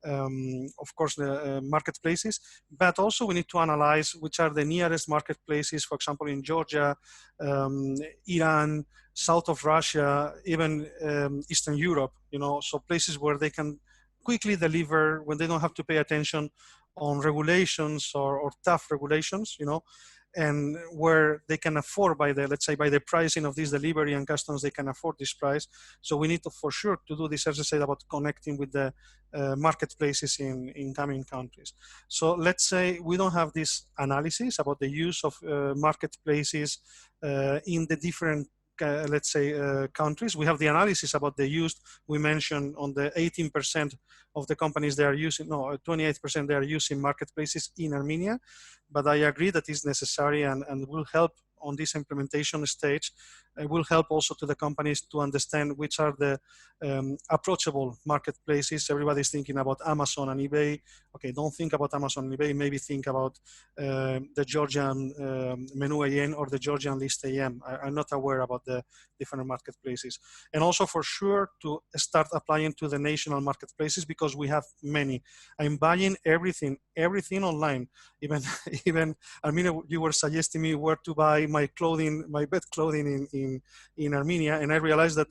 of course, the marketplaces. But also we need to analyze which are the nearest marketplaces, for example, in Georgia, Iran, south of Russia, even Eastern Europe, you know, so places where they can quickly deliver when they don't have to pay attention on regulations or tough regulations, you know, and where they can afford by the, let's say, by the pricing of this delivery and customs, they can afford this price. So we need to, for sure, to do this exercise about connecting with the marketplaces in incoming countries. So let's say we don't have this analysis about the use of marketplaces in the different let's say, countries. We have the analysis about the use. We mentioned on the 18% of the companies they are using, no, 28% they are using marketplaces in Armenia. But I agree that is necessary and will help on this implementation stage. It will help also to the companies to understand which are the approachable marketplaces. Everybody's thinking about Amazon and eBay. Okay, don't think about Amazon and eBay. Maybe think about the Georgian Menu AM or the Georgian List AM. I'm not aware about the different marketplaces. And also for sure to start applying to the national marketplaces because we have many. I'm buying everything online. Even Armenia, you were suggesting me where to buy my clothing, my bed clothing in Armenia, and I realized that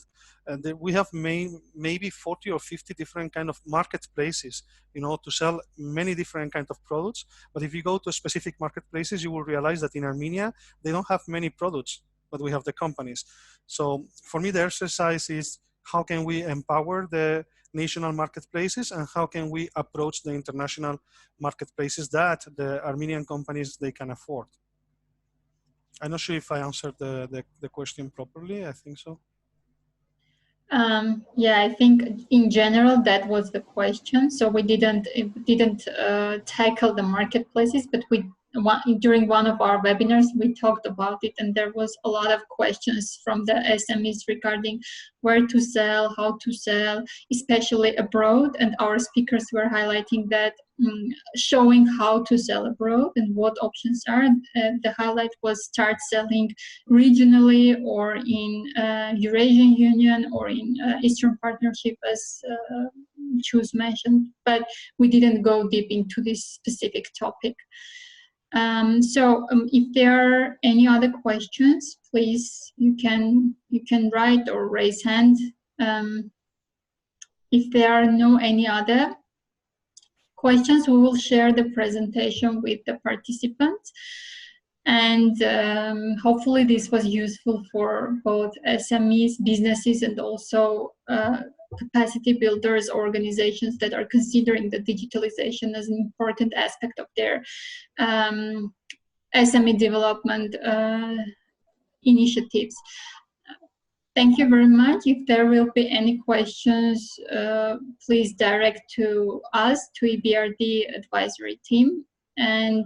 we have maybe 40 or 50 different kind of marketplaces, you know, to sell many different kind of products. But if you go to specific marketplaces, you will realize that in Armenia, they don't have many products, but we have the companies. So for me, the exercise is how can we empower the national marketplaces and how can we approach the international marketplaces that the Armenian companies, they can afford. I'm not sure if I answered the question properly. I think so. Yeah, I think in general that was the question. So we didn't tackle the marketplaces, but during one of our webinars we talked about it, and there was a lot of questions from the SMEs regarding where to sell, how to sell, especially abroad. And our speakers were highlighting that, showing how to sell abroad and what options are. The highlight was start selling regionally or in Eurasian Union or in Eastern Partnership as choose mentioned, but we didn't go deep into this specific topic. If there are any other questions, please you can write or raise hand. If there are no any other questions, we will share the presentation with the participants. And hopefully this was useful for both SMEs, businesses, and also capacity builders, organizations that are considering the digitalization as an important aspect of their SME development initiatives. Thank you very much. If there will be any questions, please direct to us, to EBRD advisory team. And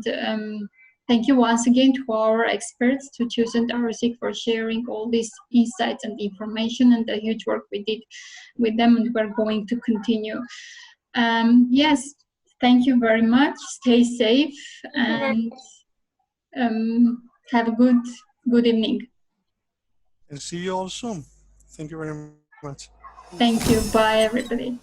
thank you once again to our experts, to Choose and RSIC, for sharing all these insights and information and the huge work we did with them, and we're going to continue. Yes, thank you very much. Stay safe and have a good evening. And see you all soon. Thank you very much. Thank you. Bye, everybody.